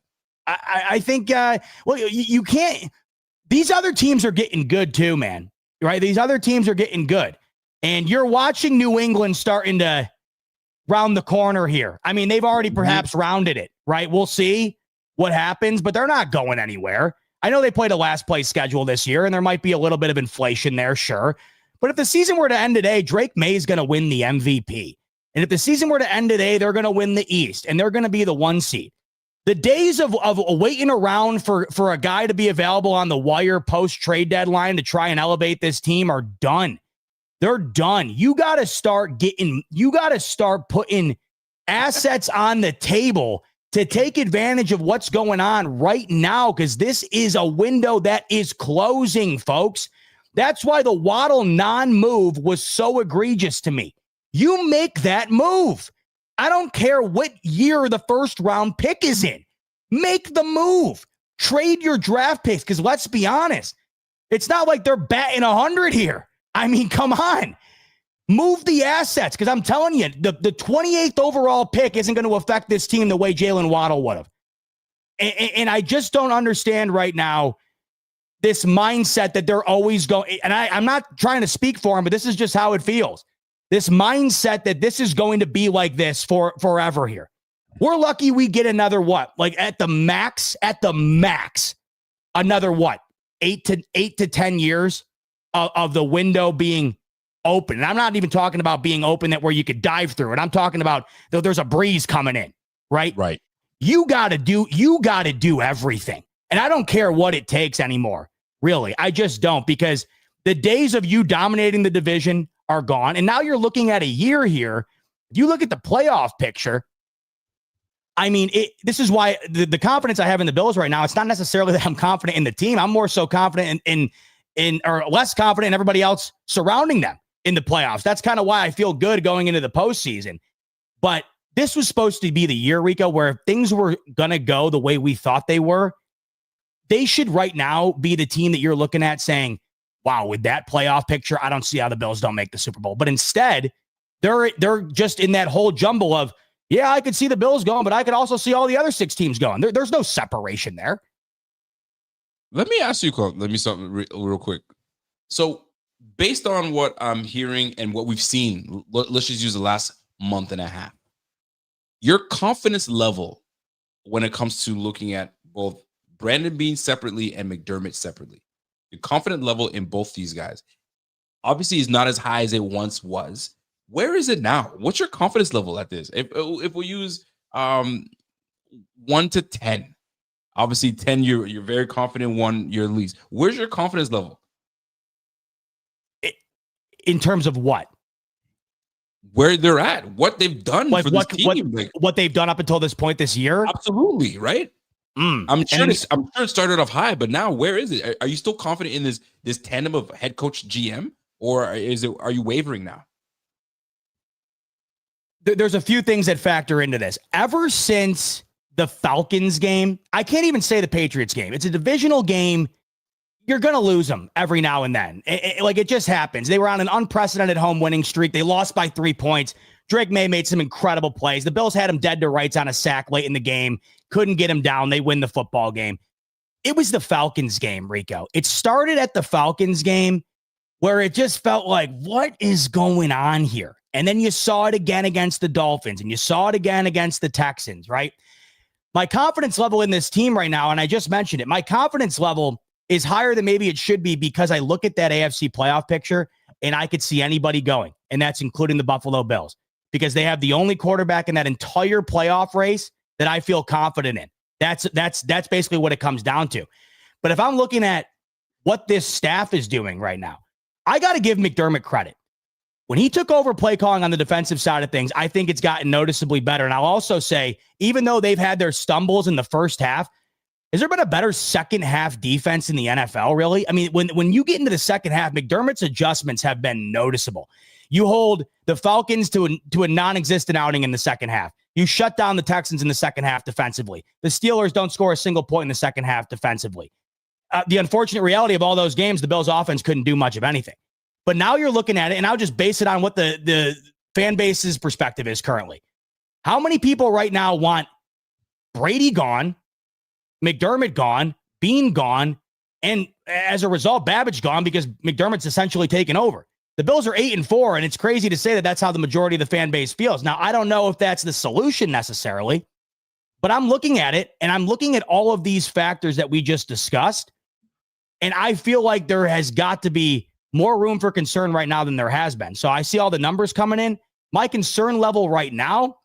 I think you can't. These other teams are getting good too, man. Right? These other teams are getting good, and you're watching New England starting to round the corner here. I mean, they've already perhaps rounded it. Right? We'll see what happens, but they're not going anywhere. I know they played a last place schedule this year, and there might be a little bit of inflation there, sure. But if the season were to end today, Drake May is going to win the MVP. And if the season were to end today, they're going to win the East, and they're going to be the 1 seed. The days of waiting around for a guy to be available on the wire post-trade deadline to try and elevate this team are done. They're done. You got to start putting assets on the table to take advantage of what's going on right now, because this is a window that is closing, folks. That's why the Waddle non-move was so egregious to me. You make that move. I don't care what year the first round pick is in. Make the move. Trade your draft picks, because let's be honest, it's not like they're batting 100 here. I mean, come on. Move the assets, because I'm telling you, the 28th overall pick isn't going to affect this team the way Jalen Waddle would have. And I just don't understand right now this mindset that they're always going, and I'm not trying to speak for him, but this is just how it feels. This mindset that this is going to be like this for forever here. We're lucky we get another what? Like at the max, another what? 8 to 10 years of the window being open. And I'm not even talking about being open that where you could dive through it. I'm talking about there's a breeze coming in, right? Right. You got to do everything. And I don't care what it takes anymore. Really. I just don't, because the days of you dominating the division are gone. And now you're looking at a year here. If you look at the playoff picture, I mean, this is why the confidence I have in the Bills right now, it's not necessarily that I'm confident in the team. I'm more so confident in or less confident in everybody else surrounding them in the playoffs. That's kind of why I feel good going into the postseason. But this was supposed to be the year, Rico, where if things were going to go the way we thought they were, they should right now be the team that you're looking at saying, wow, with that playoff picture, I don't see how the Bills don't make the Super Bowl. But instead, they're just in that whole jumble of, yeah, I could see the Bills going, but I could also see all the other 6 teams going. There's no separation there. Let me ask you something real quick. So based on what I'm hearing and what we've seen, let's just use the last month and a half. Your confidence level when it comes to looking at both Brandon Beane separately and McDermott separately, your confidence level in both these guys obviously is not as high as it once was. Where is it now? What's your confidence level at this? If we use 1 to 10, obviously 10 you're very confident, 1 you're least. Where's your confidence level? In terms of what? Where they're at, what they've done for this team, what they've done up until this point this year. Absolutely, right? I'm sure it started off high, but now where is it? Are you still confident in this tandem of head coach GM, or are you wavering now? There's a few things that factor into this. Ever since the Falcons game, I can't even say the Patriots game. It's a divisional game. You're going to lose them every now and then. It just happens. They were on an unprecedented home winning streak. They lost by 3 points. Drake May made some incredible plays. The Bills had him dead to rights on a sack late in the game. Couldn't get him down. They win the football game. It was the Falcons game, Rico. It started at the Falcons game where it just felt like, what is going on here? And then you saw it again against the Dolphins, and you saw it again against the Texans, right? My confidence level in this team right now, and I just mentioned it, my confidence level is higher than maybe it should be because I look at that AFC playoff picture and I could see anybody going, and that's including the Buffalo Bills, because they have the only quarterback in that entire playoff race that I feel confident in. That's basically what it comes down to. But if I'm looking at what this staff is doing right now, I got to give McDermott credit. When he took over play calling on the defensive side of things, I think it's gotten noticeably better. And I'll also say, even though they've had their stumbles in the first half, has there been a better second half defense in the NFL, really? I mean, when you get into the second half, McDermott's adjustments have been noticeable. You hold the Falcons to a non-existent outing in the second half. You shut down the Texans in the second half defensively. The Steelers don't score a single point in the second half defensively. The unfortunate reality of all those games, the Bills' offense couldn't do much of anything. But now you're looking at it, and I'll just base it on what the fan base's perspective is currently. How many people right now want Brady gone, McDermott gone, Beane gone, and as a result, Babbage gone because McDermott's essentially taken over? The Bills are 8-4, and it's crazy to say that that's how the majority of the fan base feels. Now, I don't know if that's the solution necessarily, but I'm looking at it, and I'm looking at all of these factors that we just discussed, and I feel like there has got to be more room for concern right now than there has been. So I see all the numbers coming in. My concern level right now,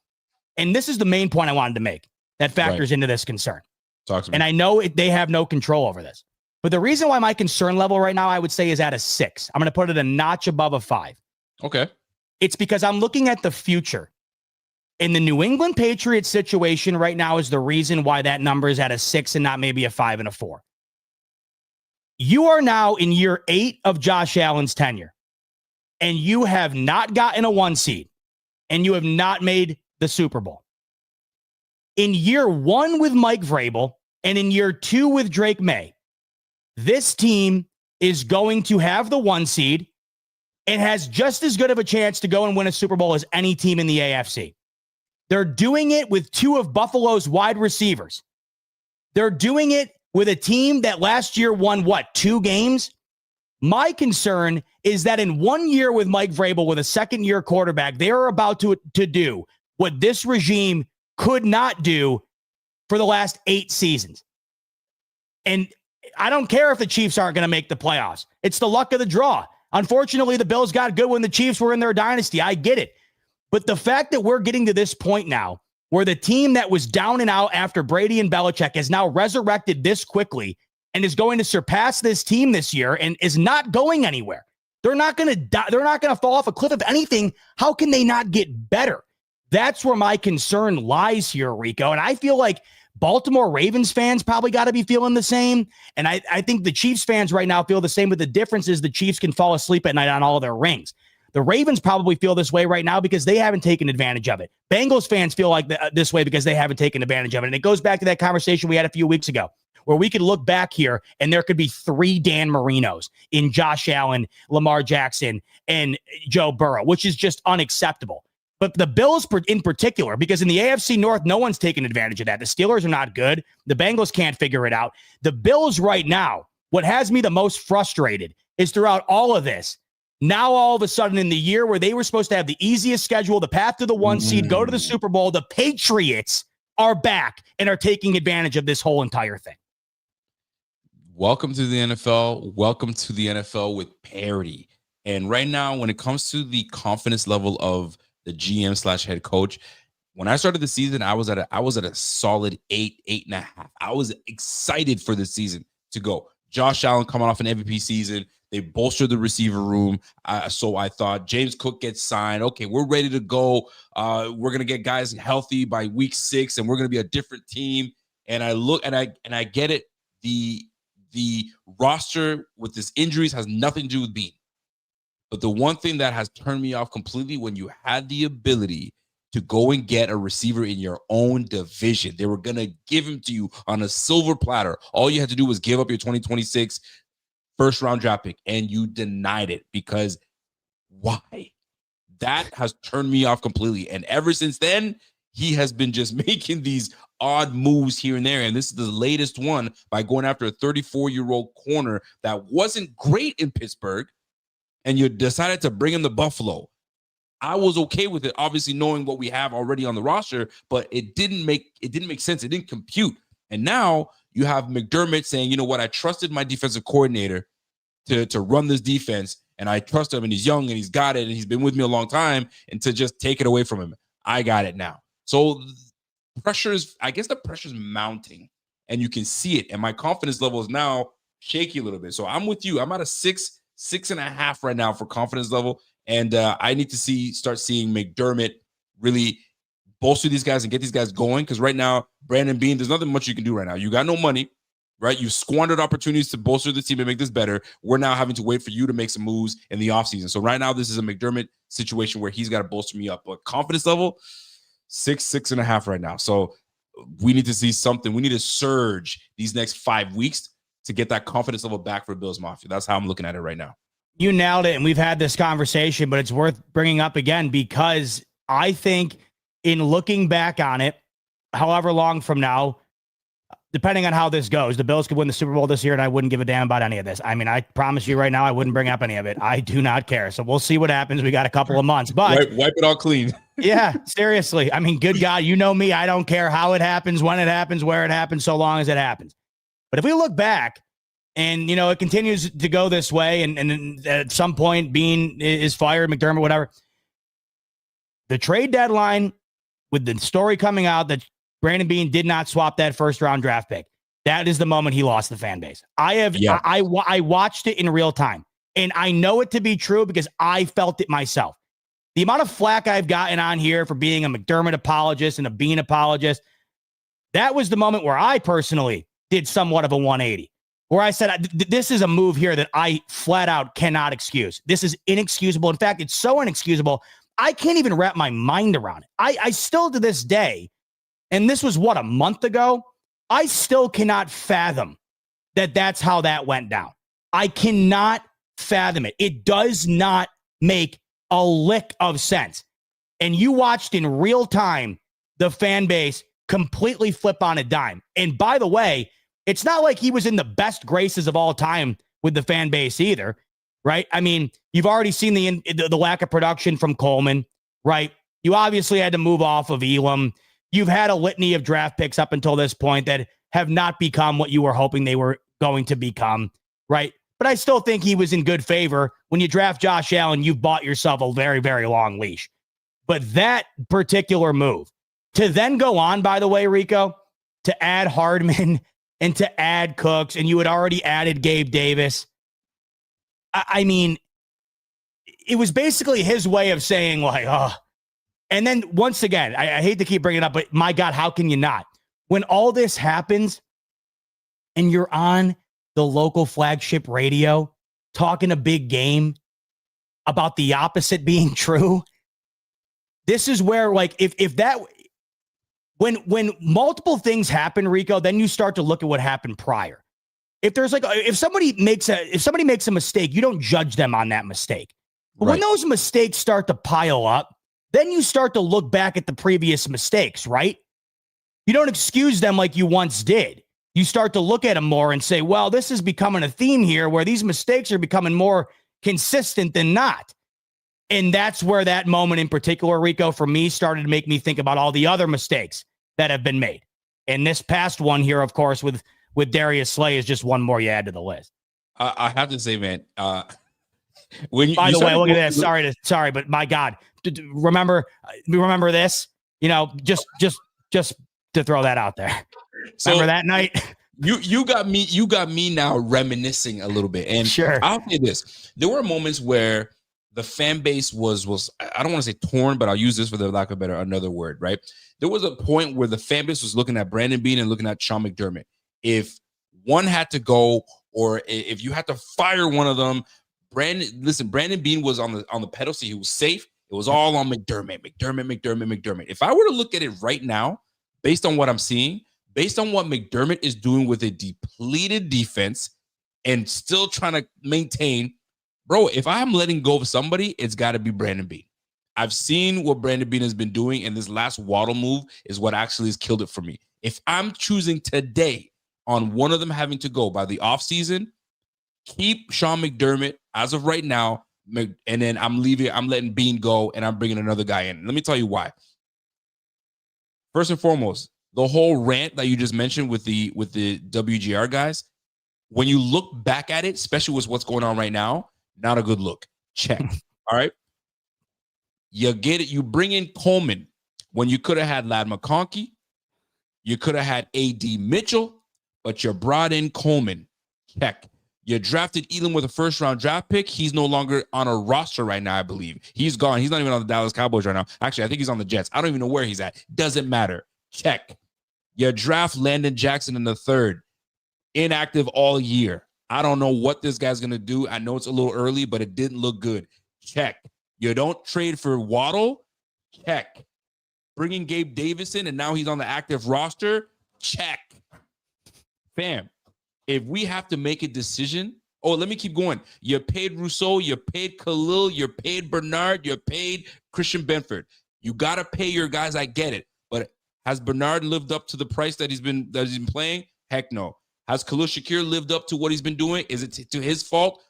and this is the main point I wanted to make that factors into this concern. Talk to me. And I know they have no control over this. But the reason why my concern level right now, I would say, is at a 6. I'm going to put it a notch above a 5. Okay. It's because I'm looking at the future. And the New England Patriots situation right now is the reason why that number is at a 6 and not maybe a 5 and a 4. You are now in year 8 of Josh Allen's tenure, and you have not gotten a 1 seed, and you have not made the Super Bowl. In year 1 with Mike Vrabel, and in year 2 with Drake May, this team is going to have the 1 seed and has just as good of a chance to go and win a Super Bowl as any team in the AFC. They're doing it with 2 of Buffalo's wide receivers. They're doing it with a team that last year won, 2 games? My concern is that in 1 year with Mike Vrabel, with a second-year quarterback, they are about to do what this regime could not do for the last 8 seasons. And I don't care if the Chiefs aren't going to make the playoffs. It's the luck of the draw. Unfortunately, the Bills got good when the Chiefs were in their dynasty. I get it. But the fact that we're getting to this point now where the team that was down and out after Brady and Belichick has now resurrected this quickly and is going to surpass this team this year and is not going anywhere. They're not going to die. They're not going to fall off a cliff. If anything, how can they not get better? That's where my concern lies here, Rico. And I feel like Baltimore Ravens fans probably got to be feeling the same. And I think the Chiefs fans right now feel the same, but the difference is the Chiefs can fall asleep at night on all of their rings. The Ravens probably feel this way right now because they haven't taken advantage of it. Bengals fans feel like this way because they haven't taken advantage of it. And it goes back to that conversation we had a few weeks ago where we could look back here and there could be 3 Dan Marinos in Josh Allen, Lamar Jackson, and Joe Burrow, which is just unacceptable. But the Bills in particular, because in the AFC North, no one's taken advantage of that. The Steelers are not good. The Bengals can't figure it out. The Bills right now, what has me the most frustrated is throughout all of this, Now, all of a sudden, in the year where they were supposed to have the easiest schedule, the path to the 1 seed, go to the Super Bowl, the Patriots are back and are taking advantage of this whole entire thing. Welcome to the NFL. Welcome to the NFL with parity. And right now, when it comes to the confidence level of the GM / head coach, when I started the season, I was at a solid 8.5. I was excited for the season to go. Josh Allen coming off an MVP season. They bolstered the receiver room. So I thought James Cook gets signed. Okay, we're ready to go. We're going to get guys healthy by week 6, and we're going to be a different team. And I look and I get it. The roster with this injuries has nothing to do with Beane. But the one thing that has turned me off completely, when you had the ability to go and get a receiver in your own division, they were going to give him to you on a silver platter. All you had to do was give up your 2026 first-round draft pick, and you denied it. Because why? That has turned me off completely. And ever since then, he has been just making these odd moves here and there. And this is the latest one by going after a 34-year-old corner that wasn't great in Pittsburgh, and you decided to bring him to Buffalo. I was okay with it, obviously knowing what we have already on the roster, but it didn't make sense. It didn't compute. And now you have McDermott saying, you know what, I trusted my defensive coordinator to run this defense, and I trust him, and he's young, and he's got it, and he's been with me a long time, and to just take it away from him. I got it now. So the pressure's mounting, and you can see it, and my confidence level is now shaky a little bit. So I'm with you. I'm at a 6.5 right now for confidence level, and I need to start seeing McDermott really bolster these guys and get these guys going, because right now, Brandon Beane, there's nothing much you can do right now. You got no money, right? You squandered opportunities to bolster the team and make this better. We're now having to wait for you to make some moves in the offseason. So right now, this is a McDermott situation where he's got to bolster me up. But confidence level, 6.5 right now. So we need to see something. We need to surge these next 5 weeks to get that confidence level back for Bills Mafia. That's how I'm looking at it right now. You nailed it, and we've had this conversation, but it's worth bringing up again, because I think in looking back on it, however long from now, depending on how this goes, the Bills could win the Super Bowl this year, and I wouldn't give a damn about any of this. I mean, I promise you right now, I wouldn't bring up any of it. I do not care. So we'll see what happens. We got a couple of months, but wipe it all clean. Yeah, seriously. I mean, good God, you know me. I don't care how it happens, when it happens, where it happens, so long as it happens. But if we look back and, it continues to go this way, and at some point Beane is fired, McDermott, whatever, the trade deadline, with the story coming out that Brandon Beane did not swap that first-round draft pick, that is the moment he lost the fan base. I watched it in real time, and I know it to be true because I felt it myself. The amount of flack I've gotten on here for being a McDermott apologist and a Beane apologist, that was the moment where I personally did somewhat of a 180, where I said, this is a move here that I flat out cannot excuse. This is inexcusable. In fact, it's so inexcusable, I can't even wrap my mind around it. I still, to this day, and this was, a month ago, I still cannot fathom that that's how that went down. I cannot fathom it. It does not make a lick of sense. And you watched in real time the fan base completely flip on a dime. And by the way, it's not like he was in the best graces of all time with the fan base either, right? I mean, you've already seen the lack of production from Coleman, right? You obviously had to move off of Elam. You've had a litany of draft picks up until this point that have not become what you were hoping they were going to become, right? But I still think he was in good favor. When you draft Josh Allen, you've bought yourself a very, very long leash. But that particular move, to then go on, by the way, Rico, to add Hardman and to add Cooks, and you had already added Gabe Davis. I mean, it was basically his way of saying, like, oh. And then once again, I hate to keep bringing it up, but my God, how can you not? When all this happens and you're on the local flagship radio talking a big game about the opposite being true, this is where, like, if that, when multiple things happen, Rico, then you start to look at what happened prior. If there's like, if somebody makes a mistake, you don't judge them on that mistake. But when those mistakes start to pile up, then you start to look back at the previous mistakes, right? You don't excuse them like you once did. You start to look at them more and say, well, this is becoming a theme here where these mistakes are becoming more consistent than not. And that's where that moment in particular, Rico, for me, started to make me think about all the other mistakes that have been made. And this past one here, of course, with Darius Slay is just one more you add to the list. I have to say, man, when by the way, look at this. Sorry, but my God, remember this? You know, just to throw that out there. So, remember that night? You got me now reminiscing a little bit. And sure, I'll say this: there were moments where the fan base was I don't want to say torn, but I'll use this for the lack of another word, right? There was a point where the fan base was looking at Brandon Beane and looking at Sean McDermott. If one had to go, or if you had to fire one of them, Brandon Beane was on the pedestal. He was safe. It was all on McDermott. If I were to look at it right now, based on what I'm seeing, based on what McDermott is doing with a depleted defense and still trying to maintain, bro, if I'm letting go of somebody, it's got to be Brandon Beane. I've seen what Brandon Beane has been doing, and this last Waddle move is what actually has killed it for me. If I'm choosing today on one of them having to go by the offseason, keep Sean McDermott as of right now, and then I'm letting Beane go, and I'm bringing another guy in. Let me tell you why. First and foremost, the whole rant that you just mentioned with the WGR guys, when you look back at it, especially with what's going on right now, not a good look. Check. All right. You get it. You bring in Coleman when you could have had Ladd McConkey. You could have had A.D. Mitchell, but you brought in Coleman. Check. You drafted Elam with a first-round draft pick. He's no longer on a roster right now, I believe. He's gone. He's not even on the Dallas Cowboys right now. Actually, I think he's on the Jets. I don't even know where he's at. Doesn't matter. Check. You draft Landon Jackson in the third. Inactive all year. I don't know what this guy's going to do. I know it's a little early, but it didn't look good. Check. You don't trade for Waddle. Check. Bringing Gabe Davis in, and now he's on the active roster. Check. Fam, if we have to make a decision, let me keep going. You paid Rousseau, you paid Khalil, you paid Bernard, you paid Christian Benford. You got to pay your guys. I get it. But has Bernard lived up to the price that he's been playing? Heck no. Has Khalil Shakir lived up to what he's been doing? Is it to his fault?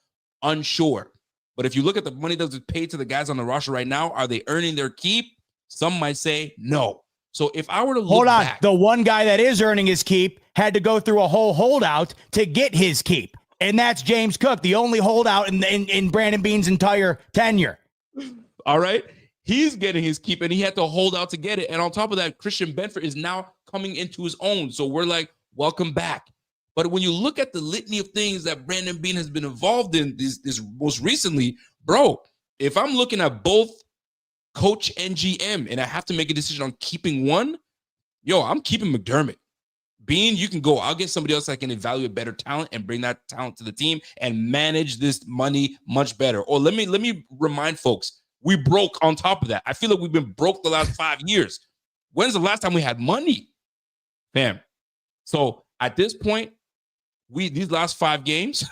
Unsure. But if you look at the money that's paid to the guys on the roster right now, are they earning their keep? Some might say no. So if I were to look back, the one guy that is earning his keep had to go through a whole holdout to get his keep, and that's James Cook, the only holdout in Brandon Beane's entire tenure. All right, he's getting his keep, and he had to hold out to get it. And on top of that, Christian Benford is now coming into his own. So we're like, welcome back. But when you look at the litany of things that Brandon Beane has been involved in this most recently, bro, if I'm looking at both coach and GM and I have to make a decision on keeping one, I'm keeping McDermott. Beane, you can go. I'll get somebody else that can evaluate better talent and bring that talent to the team and manage this money much better. Or let me remind folks, we broke on top of that. I feel like we've been broke the last 5 years. When's the last time we had money? Fam. So at this point, these last 5 games,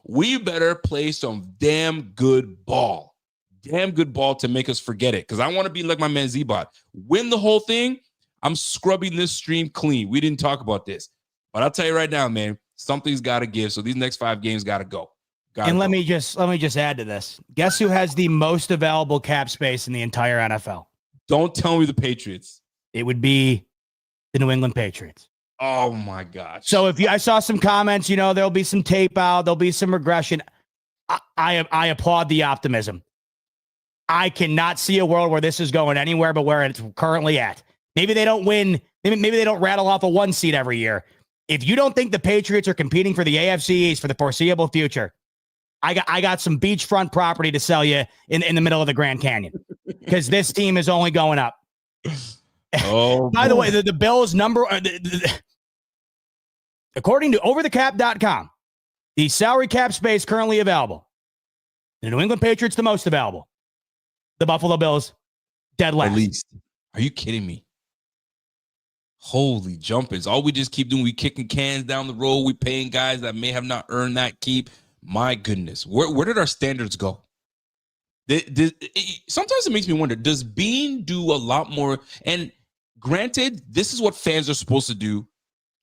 we better play some damn good ball. Damn good ball to make us forget it. Because I want to be like my man Z-Bot. Win the whole thing. I'm scrubbing this stream clean. We didn't talk about this. But I'll tell you right now, man, something's got to give. So these next 5 games got to go. Let me just add to this. Guess who has the most available cap space in the entire NFL? Don't tell me the Patriots. It would be the New England Patriots. Oh my gosh. So I saw some comments, there'll be some tape out, there'll be some regression. I applaud the optimism. I cannot see a world where this is going anywhere but where it's currently at. Maybe they don't win. Maybe they don't rattle off a 1 seed every year. If you don't think the Patriots are competing for the AFC East for the foreseeable future, I got some beachfront property to sell you in the middle of the Grand Canyon, because this team is only going up. Oh, by the way, the Bills number, according to overthecap.com, the salary cap space currently available. The New England Patriots, the most available. The Buffalo Bills, dead last. At least. Are you kidding me? Holy jumpers. All we just keep doing, we kicking cans down the road. We paying guys that may have not earned that keep. My goodness. Where did our standards go? Sometimes it makes me wonder, does Beane do a lot more? And granted, this is what fans are supposed to do.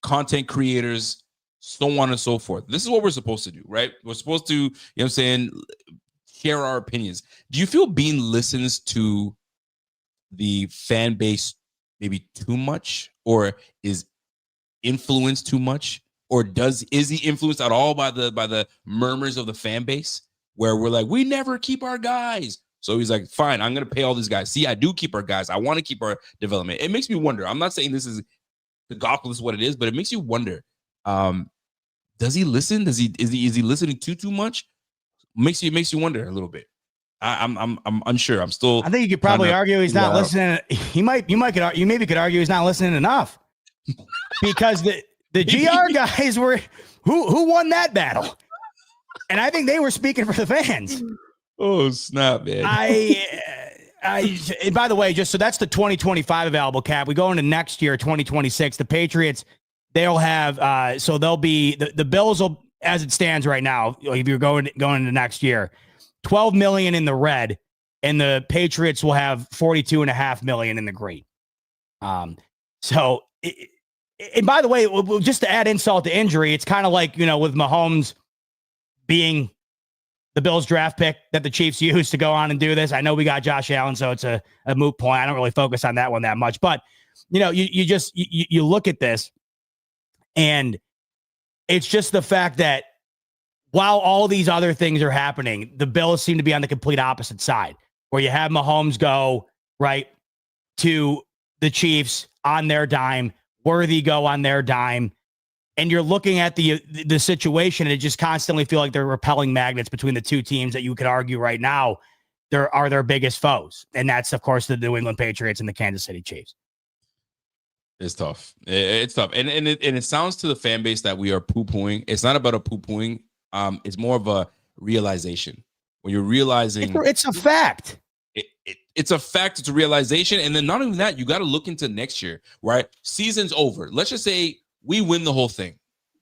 Content creators, so on and so forth. This is what we're supposed to do, right? We're supposed to, share our opinions. Do you feel Beane listens to the fan base maybe too much, or is influenced too much, or is he influenced at all by the murmurs of the fan base, where we're like, we never keep our guys? So he's like, fine, I'm gonna pay all these guys. See, I do keep our guys. I want to keep our development. It makes me wonder. I'm not saying this is the gospel is what it is, but it makes you wonder. Does he listen? Is he listening too much? Makes you wonder a little bit. I'm unsure. I'm still. I think you could probably argue he's not listening. You maybe could argue he's not listening enough, because the GR guys were who won that battle, and I think they were speaking for the fans. Oh snap, man! And by the way, just so that's the 2025 available cap. We go into next year, 2026. The Patriots, they'll have so they'll be the Bills will, as it stands right now, if you're going into next year, 12 million in the red, and the Patriots will have 42.5 million in the green. So, and by the way, just to add insult to injury, it's kind of like, with Mahomes being the Bills draft pick that the Chiefs used to go on and do this. I know we got Josh Allen, so it's a moot point. I don't really focus on that one that much, but you look at this, and it's just the fact that while all these other things are happening, the Bills seem to be on the complete opposite side, where you have Mahomes go right to the Chiefs on their dime, Worthy go on their dime, and you're looking at the situation, and it just constantly feel like they're repelling magnets between the two teams that you could argue right now are their biggest foes, and that's of course the New England Patriots and the Kansas City Chiefs. It's tough. It's tough, and it sounds to the fan base that we are poo-pooing. It's not about a poo-pooing. It's more of a realization. When you're realizing it's a fact. It's a fact. It's a realization. And then not only that, you got to look into next year, right? Season's over. Let's just say we win the whole thing.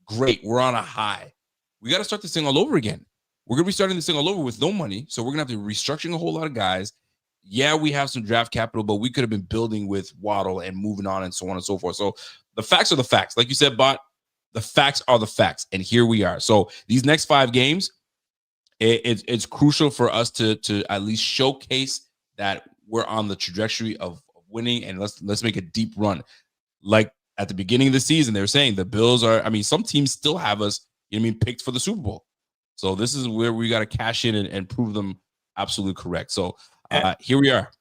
Great. We're on a high. We got to start this thing all over again. We're going to be starting this thing all over with no money. So we're going to have to be restructuring a whole lot of guys. Yeah, we have some draft capital, but we could have been building with Waddle and moving on and so on and so forth. So the facts are the facts. Like you said, Bot, the facts are the facts. And here we are. So these next 5 games, it's crucial for us to at least showcase that we're on the trajectory of winning, and let's make a deep run. Like at the beginning of the season, they were saying the Bills are, some teams still have us, picked for the Super Bowl. So this is where we got to cash in and prove them absolutely correct. So here we are.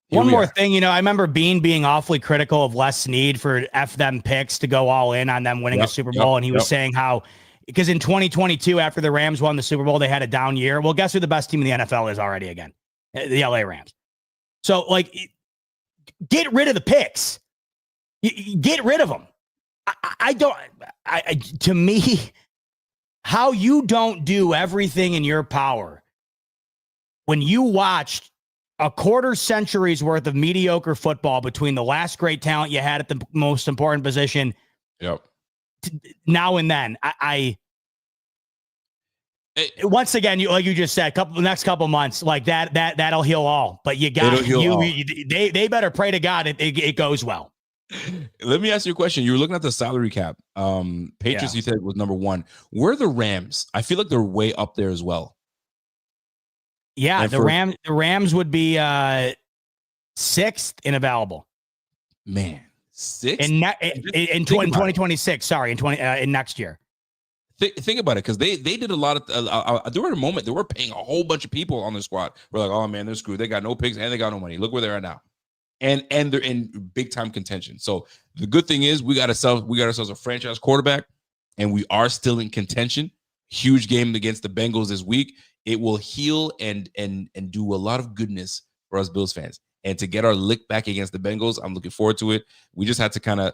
One more thing, I remember Beane being awfully critical of Les Snead for F them picks to go all in on them winning a Super Bowl. And he was saying how, because in 2022, after the Rams won the Super Bowl, they had a down year. Well, guess who the best team in the NFL is already again? The LA Rams. So, get rid of the picks. Get rid of them. To me, how you don't do everything in your power when you watched a quarter century's worth of mediocre football between the last great talent you had at the most important position. Yep. Now and then, once again, like you just said, next couple months, like that'll heal all. But you got they better pray to God it goes well. Let me ask you a question. You were looking at the salary cap. Patriots, you said was number 1. Where are the Rams? I feel like they're way up there as well. Yeah, the Rams would be 6th in available. Man, 6th in 2026. Sorry, in next year. Think about it, because they did a lot of there were a moment they were paying a whole bunch of people on their squad. We're like, oh man, they're screwed. They got no picks and they got no money. Look where they are now, and they're in big time contention. So the good thing is we got ourselves a franchise quarterback, and we are still in contention. Huge game against the Bengals this week. It will heal and do a lot of goodness for us Bills fans. And to get our lick back against the Bengals, I'm looking forward to it. We just had to kind of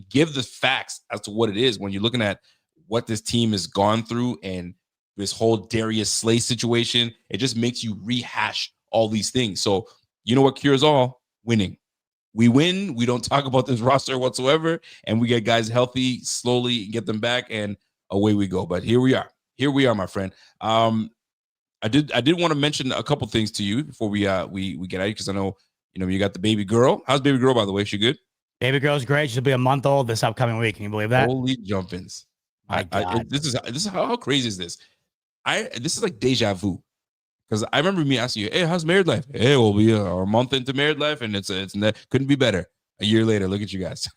give the facts as to what it is when you're looking at what this team has gone through and this whole Darius Slay situation. It just makes you rehash all these things. So you know what cures all? Winning. We win. We don't talk about this roster whatsoever, and we get guys healthy, slowly get them back, and away we go. But here we are. Here we are, my friend. I did want to mention a couple things to you before we get out, because I know you got the baby girl. How's baby girl, by the way? She good? Baby girl's great. She'll be a month old this upcoming week. Can you believe that? Holy jumpins! My God. This is how crazy is this? This is like deja vu, Because I remember me asking you, hey, how's married life? Hey, we'll be a month into married life, and it's couldn't be better. A year later, look at you guys.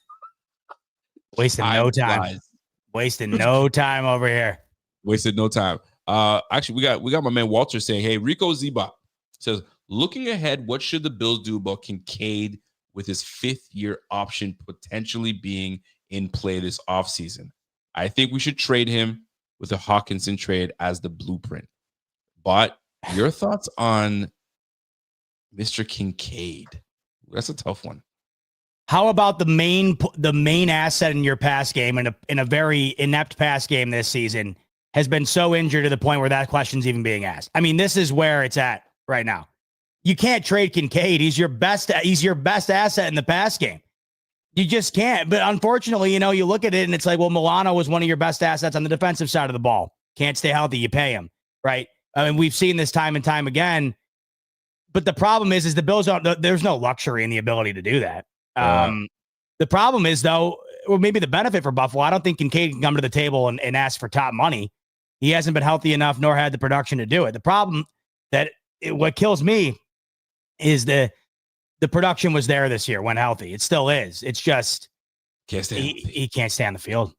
Wasting no time. Wasting no time over here. Wasted no time. Actually, we got my man Walter saying, hey, Rico Z-Bot says, looking ahead, what should the Bills do about Kincaid with his 5th-year option potentially being in play this offseason? I think we should trade him with a Hawkinson trade as the blueprint. But your thoughts on Mr. Kincaid? That's a tough one. How about the main asset in your pass game in a very inept pass game this season has been so injured to the point where that question's even being asked? I mean, this is where it's at right now. You can't trade Kincaid. He's your best asset in the pass game. You just can't. But unfortunately, you look at it and it's like, well, Milano was one of your best assets on the defensive side of the ball. Can't stay healthy. You pay him, right? I mean, we've seen this time and time again. But the problem is the Bills there's no luxury in the ability to do that. The problem is, though, or maybe the benefit for Buffalo, I don't think Kincaid can come to the table and ask for top money. He hasn't been healthy enough, nor had the production to do it. The problem what kills me is the production was there this year when healthy. It still is. It's just he can't stay on the field.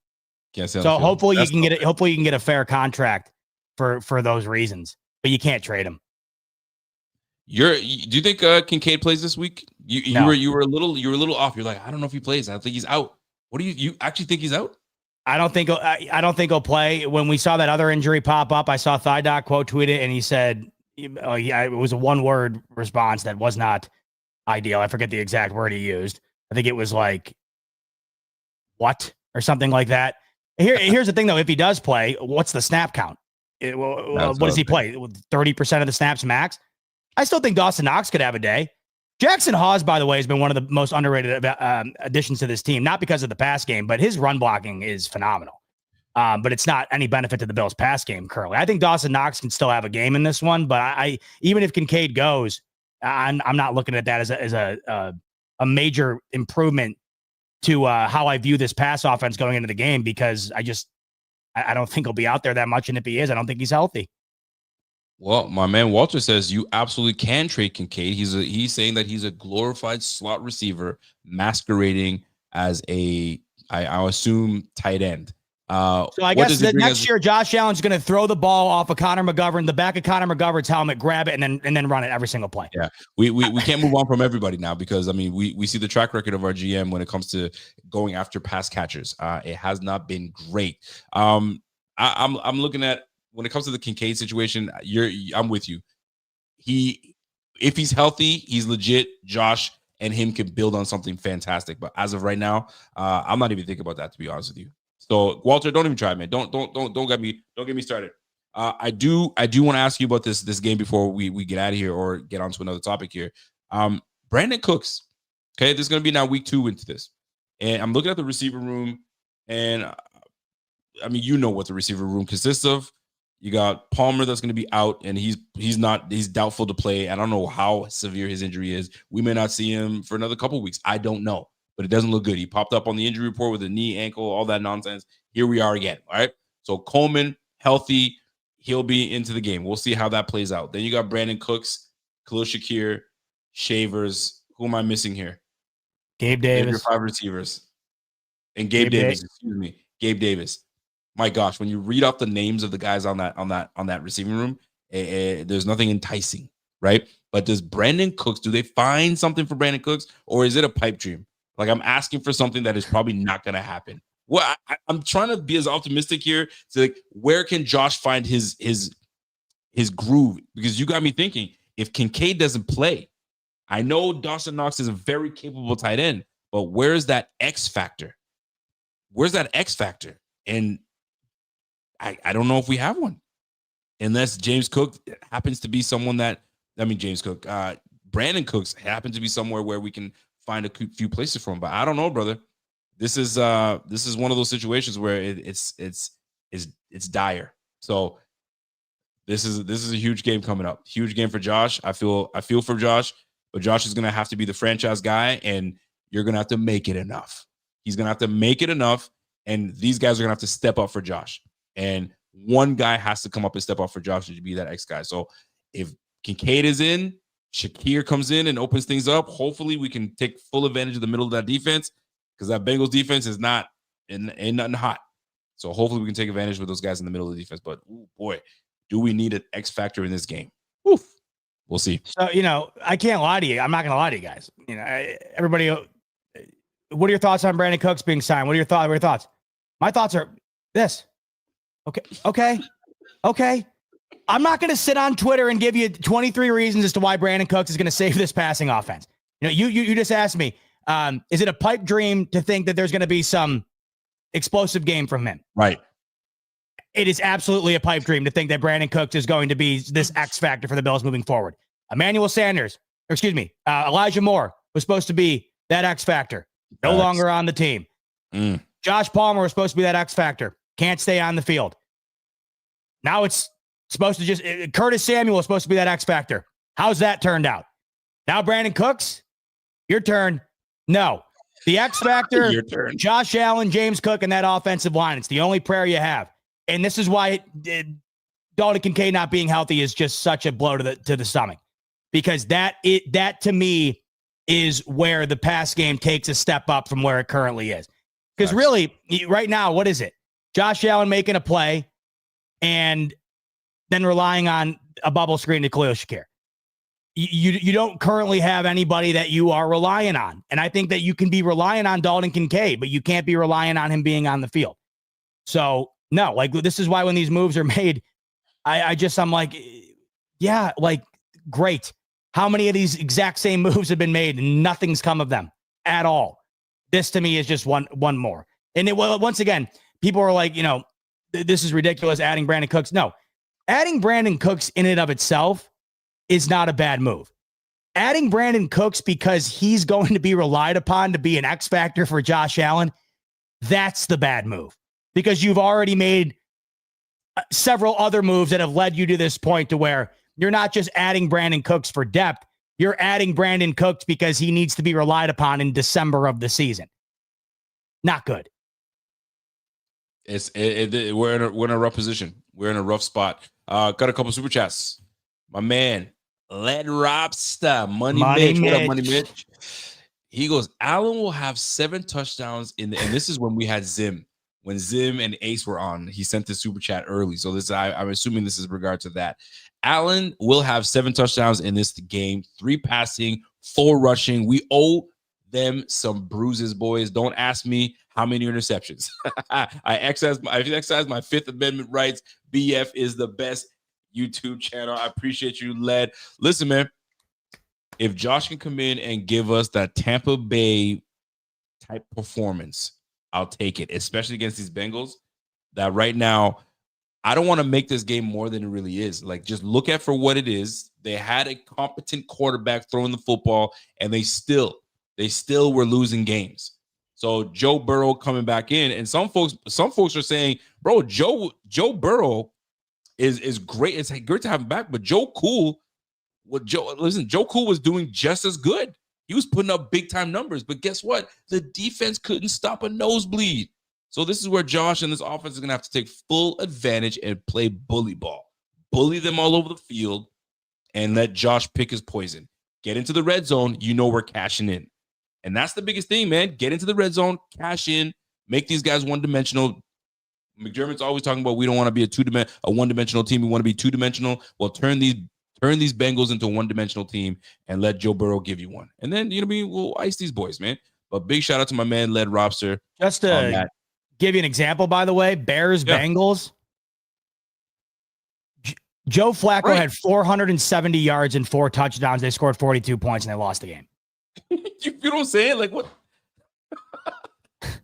So hopefully you can get a fair contract for those reasons, but you can't trade him. Do you think Kincaid plays this week? You were a little off. You're like, I don't know if he plays. I think he's out. What do you actually think he's out? I don't think he'll play. When we saw that other injury pop up, I saw Thigh Doc quote tweet it, and he said, "Oh yeah, it was a one-word response that was not ideal." I forget the exact word he used. I think it was like, "What?" or something like that. Here's the thing, though. If he does play, what's the snap count? What does he play? 30% of the snaps max? I still think Dawson Knox could have a day. Jackson Hawes, by the way, has been one of the most underrated additions to this team, not because of the pass game, but his run blocking is phenomenal. But it's not any benefit to the Bills' pass game currently. I think Dawson Knox can still have a game in this one, but I even if Kincaid goes, I'm not looking at that as a major improvement to how I view this pass offense going into the game, because I don't think he'll be out there that much, and if he is, I don't think he's healthy. Well, my man Walter says you absolutely can trade Kincaid. He's saying that he's a glorified slot receiver masquerading as I assume tight end. So I guess the next year Josh Allen's going to throw the ball off of Connor McGovern, the back of Connor McGovern's helmet, grab it, and then run it every single play. Yeah, we can't move on from everybody now, because I mean we see the track record of our GM when it comes to going after pass catchers. It has not been great. I'm looking at, when it comes to the Kincaid situation, I'm with you. If he's healthy, he's legit. Josh and him can build on something fantastic. But as of right now, I'm not even thinking about that, to be honest with you. So Walter, don't even try, man. Don't get me started. I do want to ask you about this game before we get out of here or get on to another topic here. Brandon Cooks. Okay, this is gonna be now week 2 into this, and I'm looking at the receiver room, and I mean, you know what the receiver room consists of. You got Palmer that's going to be out, and he's doubtful to play. I don't know how severe his injury is. We may not see him for another couple weeks. I don't know, but it doesn't look good. He popped up on the injury report with a knee, ankle, all that nonsense. Here we are again. All right. So Coleman, healthy, he'll be into the game. We'll see how that plays out. Then you got Brandon Cooks, Khalil Shakir, Shavers. Who am I missing here? Gabe Davis. Your 5 receivers. And Gabe Davis. Excuse me. Gabe Davis. My gosh, when you read off the names of the guys on that receiving room, there's nothing enticing, right? But does Brandon Cooks, do they find something for Brandon Cooks, or is it a pipe dream? Like, I'm asking for something that is probably not going to happen. Well, I'm trying to be as optimistic here. So, like, where can Josh find his groove? Because you got me thinking, if Kincaid doesn't play, I know Dawson Knox is a very capable tight end, but where's that X factor? Where's that X factor? And I don't know if we have one, unless James Cook happens to be someone Brandon Cooks happens to be somewhere where we can find a few places for him. But I don't know, brother. This is one of those situations where it's dire. So this is a huge game coming up. Huge game for Josh. I feel for Josh, but Josh is gonna have to be the franchise guy, and you're gonna have to make it enough. He's gonna have to make it enough, and these guys are gonna have to step up for Josh. And one guy has to come up and step up for Josh to be that X guy. So if Kincaid is in. Shakir comes in and opens things up. Hopefully, we can take full advantage of the middle of that defense because that Bengals defense is ain't nothing hot. So hopefully, we can take advantage with those guys in the middle of the defense. But ooh, boy, do we need an X factor in this game? Oof. We'll see. So, I can't lie to you. I'm not going to lie to you guys. Everybody, what are your thoughts on Brandon Cooks being signed? What are your thoughts? My thoughts are this. Okay. I'm not going to sit on Twitter and give you 23 reasons as to why Brandon Cooks is going to save this passing offense. You just asked me, is it a pipe dream to think that there's going to be some explosive game from him? Right. It is absolutely a pipe dream to think that Brandon Cooks is going to be this X factor for the Bills moving forward. Elijah Moore was supposed to be that X factor. No longer on the team. Josh Palmer was supposed to be that X factor. Can't stay on the field. Now it's supposed to Curtis Samuel was supposed to be that X factor. How's that turned out? Now Brandon Cooks, your turn. No. The X factor, your turn. Josh Allen, James Cook, and that offensive line. It's the only prayer you have. And this is why Dalton Kincaid not being healthy is just such a blow to the stomach. Because that to me is where the pass game takes a step up from where it currently is. Because really, right now, what is it? Josh Allen making a play and then relying on a bubble screen to Khalil Shakir. You don't currently have anybody that you are relying on. And I think that you can be relying on Dalton Kincaid, but you can't be relying on him being on the field. So, no, this is why when these moves are made, I'm like, yeah, great. How many of these exact same moves have been made and nothing's come of them at all? This to me is just one more. And once again, people are like, this is ridiculous adding Brandon Cooks. No, adding Brandon Cooks in and of itself is not a bad move. Adding Brandon Cooks because he's going to be relied upon to be an X factor for Josh Allen, that's the bad move. Because you've already made several other moves that have led you to this point to where you're not just adding Brandon Cooks for depth. You're adding Brandon Cooks because he needs to be relied upon in December of the season. Not good. We're in a rough position. We're in a rough spot. Got a couple super chats. My man, Led Robster, Money Mitch. What up, Money Mitch? He goes, Allen will have 7 touchdowns and this is when we had Zim. When Zim and Ace were on, he sent the super chat early. So I'm assuming this is in regard to that. Allen will have 7 touchdowns in this game, 3 passing, 4 rushing. We owe them some bruises, boys. Don't ask me how many interceptions. I exercise my Fifth Amendment rights. BF is the best YouTube channel. I appreciate you, Led. Listen, man, if Josh can come in and give us that Tampa Bay type performance, I'll take it, especially against these Bengals that right now, I don't want to make this game more than it really is. Just look at for what it is. They had a competent quarterback throwing the football, and they still were losing games. So Joe Burrow coming back in, and some folks are saying, bro, Joe Burrow is great. It's great to have him back, but Joe Cool was doing just as good. He was putting up big time numbers, but guess what? The defense couldn't stop a nosebleed. So this is where Josh and this offense is going to have to take full advantage and play bully ball. Bully them all over the field and let Josh pick his poison. Get into the red zone. We're cashing in. And that's the biggest thing, man. Get into the red zone, cash in, make these guys one-dimensional. McDermott's always talking about we don't want to be a one-dimensional team. We want to be two-dimensional. Well, turn these Bengals into a one-dimensional team and let Joe Burrow give you one. And then, we'll ice these boys, man. But big shout out to my man, Led Robster. Just to give you an example, by the way, Bengals. Joe Flacco had 470 yards and 4 touchdowns. They scored 42 points and they lost the game. You know what I'm saying? What?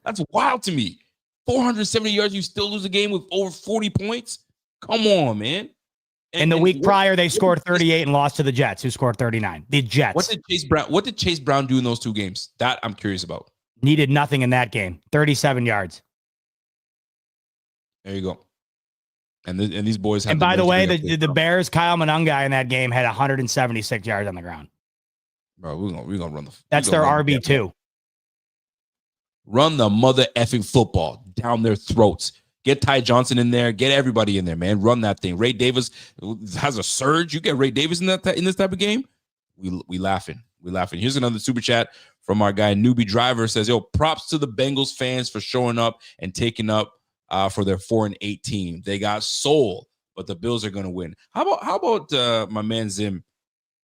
That's wild to me. 470 yards, you still lose a game with over 40 points? Come on, man. And the week prior, they scored 38 and lost to the Jets, who scored 39. The Jets. What did Chase Brown do in those 2 games? That I'm curious about. Needed nothing in that game. 37 yards. There you go. And these boys have. And by the way, the Bears, Kyle Monunga in that game had 176 yards on the ground. Bro, we're gonna run the. That's their RB2. Run the mother effing football down their throats. Get Ty Johnson in there. Get everybody in there, man. Run that thing. Ray Davis has a surge. You get Ray Davis in this type of game, we laughing. We laughing. Here's another super chat from our guy Newbie Driver. Says, yo, props to the Bengals fans for showing up and taking up for their 4-8 team. They got soul, but the Bills are going to win. How about my man Zim?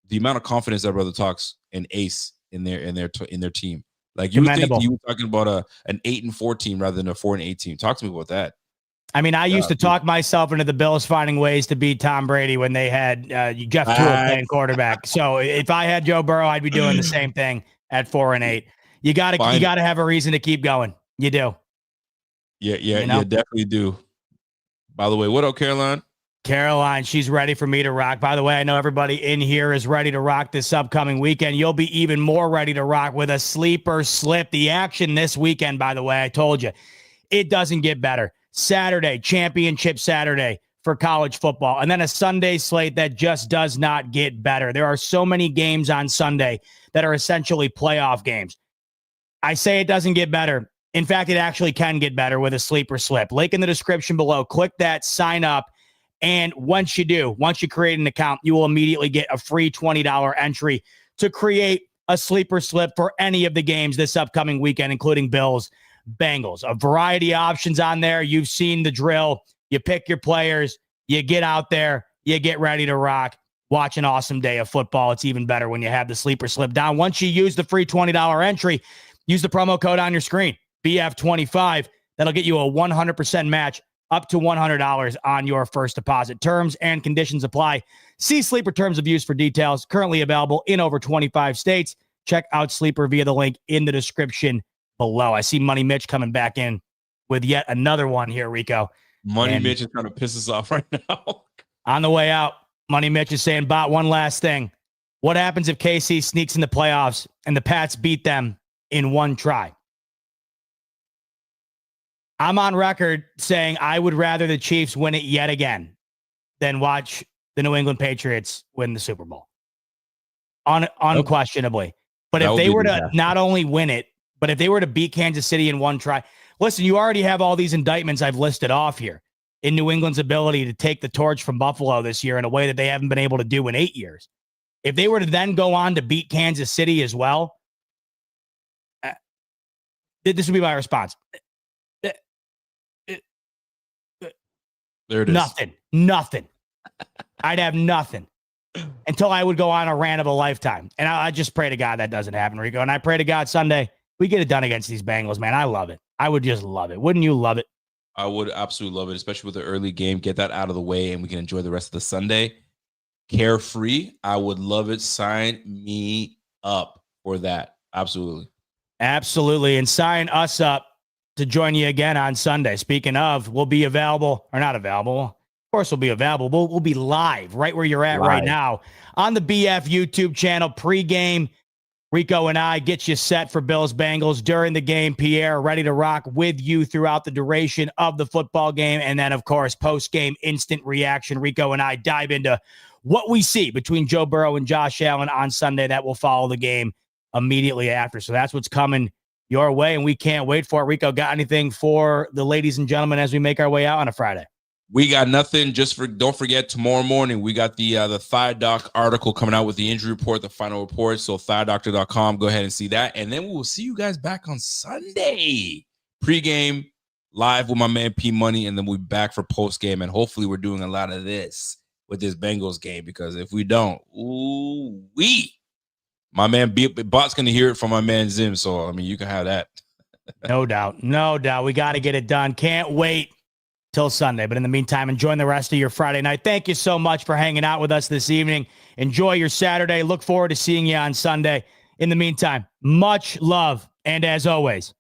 The amount of confidence that brother talks and Ace in their team. Like, you would think you were talking about an 8-4 team rather than a 4-8 team. Talk to me about that. I mean, I used to talk myself into the Bills finding ways to beat Tom Brady when they had Jeff Tuel playing quarterback. So if I had Joe Burrow, I'd be doing the same thing at 4-8. You gotta have a reason to keep going. You do. Yeah, you definitely do. By the way, what up, Caroline? Caroline, she's ready for me to rock. By the way, I know everybody in here is ready to rock this upcoming weekend. You'll be even more ready to rock with a sleeper slip. The action this weekend, by the way, I told you, it doesn't get better. Saturday, championship Saturday for college football, and then a Sunday slate that just does not get better. There are so many games on Sunday that are essentially playoff games. I say it doesn't get better. In fact, it actually can get better with a sleeper slip. Link in the description below. Click that, sign up, and once you create an account, you will immediately get a free $20 entry to create a sleeper slip for any of the games this upcoming weekend, including Bills, Bengals. A variety of options on there. You've seen the drill. You pick your players, you get out there, you get ready to rock. Watch an awesome day of football. It's even better when you have the sleeper slip down. Once you use the free $20 entry, use the promo code on your screen, BF25. That'll get you a 100% match up to $100 on your first deposit. Terms and conditions apply. See Sleeper terms of use for details. Currently available in over 25 states. Check out Sleeper via the link in the description below. I see Money Mitch coming back in with yet another one here, Rico. Money Mitch is trying to piss us off right now. On the way out, Money Mitch is saying, Bot, one last thing. What happens if KC sneaks in the playoffs and the Pats beat them in one try? I'm on record saying I would rather the Chiefs win it yet again than watch the New England Patriots win the Super Bowl. Unquestionably. But if they were to not only win it, but if they were to beat Kansas City in one try, listen, you already have all these indictments I've listed off here in New England's ability to take the torch from Buffalo this year in a way that they haven't been able to do in 8 years. If they were to then go on to beat Kansas City as well, this would be my response. There it is. Nothing. I'd have nothing until I would go on a rant of a lifetime. And I just pray to God that doesn't happen, Rico. And I pray to God Sunday we get it done against these Bengals, man. I love it. I would just love it. Wouldn't you love it? I would absolutely love it, especially with the early game. Get that out of the way, and we can enjoy the rest of the Sunday carefree. I would love it. Sign me up for that. Absolutely. And sign us up to join you again on Sunday. Speaking of, we'll be available or not available. Of course, we'll be available. We'll be live right where you're at right now on the BF YouTube channel. Pregame, Rico and I get you set for Bills Bengals during the game. Pierre ready to rock with you throughout the duration of the football game. And then, of course, post-game instant reaction. Rico and I dive into what we see between Joe Burrow and Josh Allen on Sunday that will follow the game immediately after. So that's what's coming your way, and we can't wait for it. Rico, got anything for the ladies and gentlemen as we make our way out on a Friday? We got nothing. Don't forget, tomorrow morning we got the Thigh Doc article coming out with the injury report, the final report. So thighdoctor.com, go ahead and see that, and then we will see you guys back on Sunday. Pregame live with my man P Money, and then we'll be back for postgame, and hopefully we're doing a lot of this with this Bengals game, because if we don't, my man Bot's going to hear it from my man Zim. So, I mean, you can have that. No doubt. We got to get it done. Can't wait till Sunday. But in the meantime, enjoy the rest of your Friday night. Thank you so much for hanging out with us this evening. Enjoy your Saturday. Look forward to seeing you on Sunday. In the meantime, much love. And as always,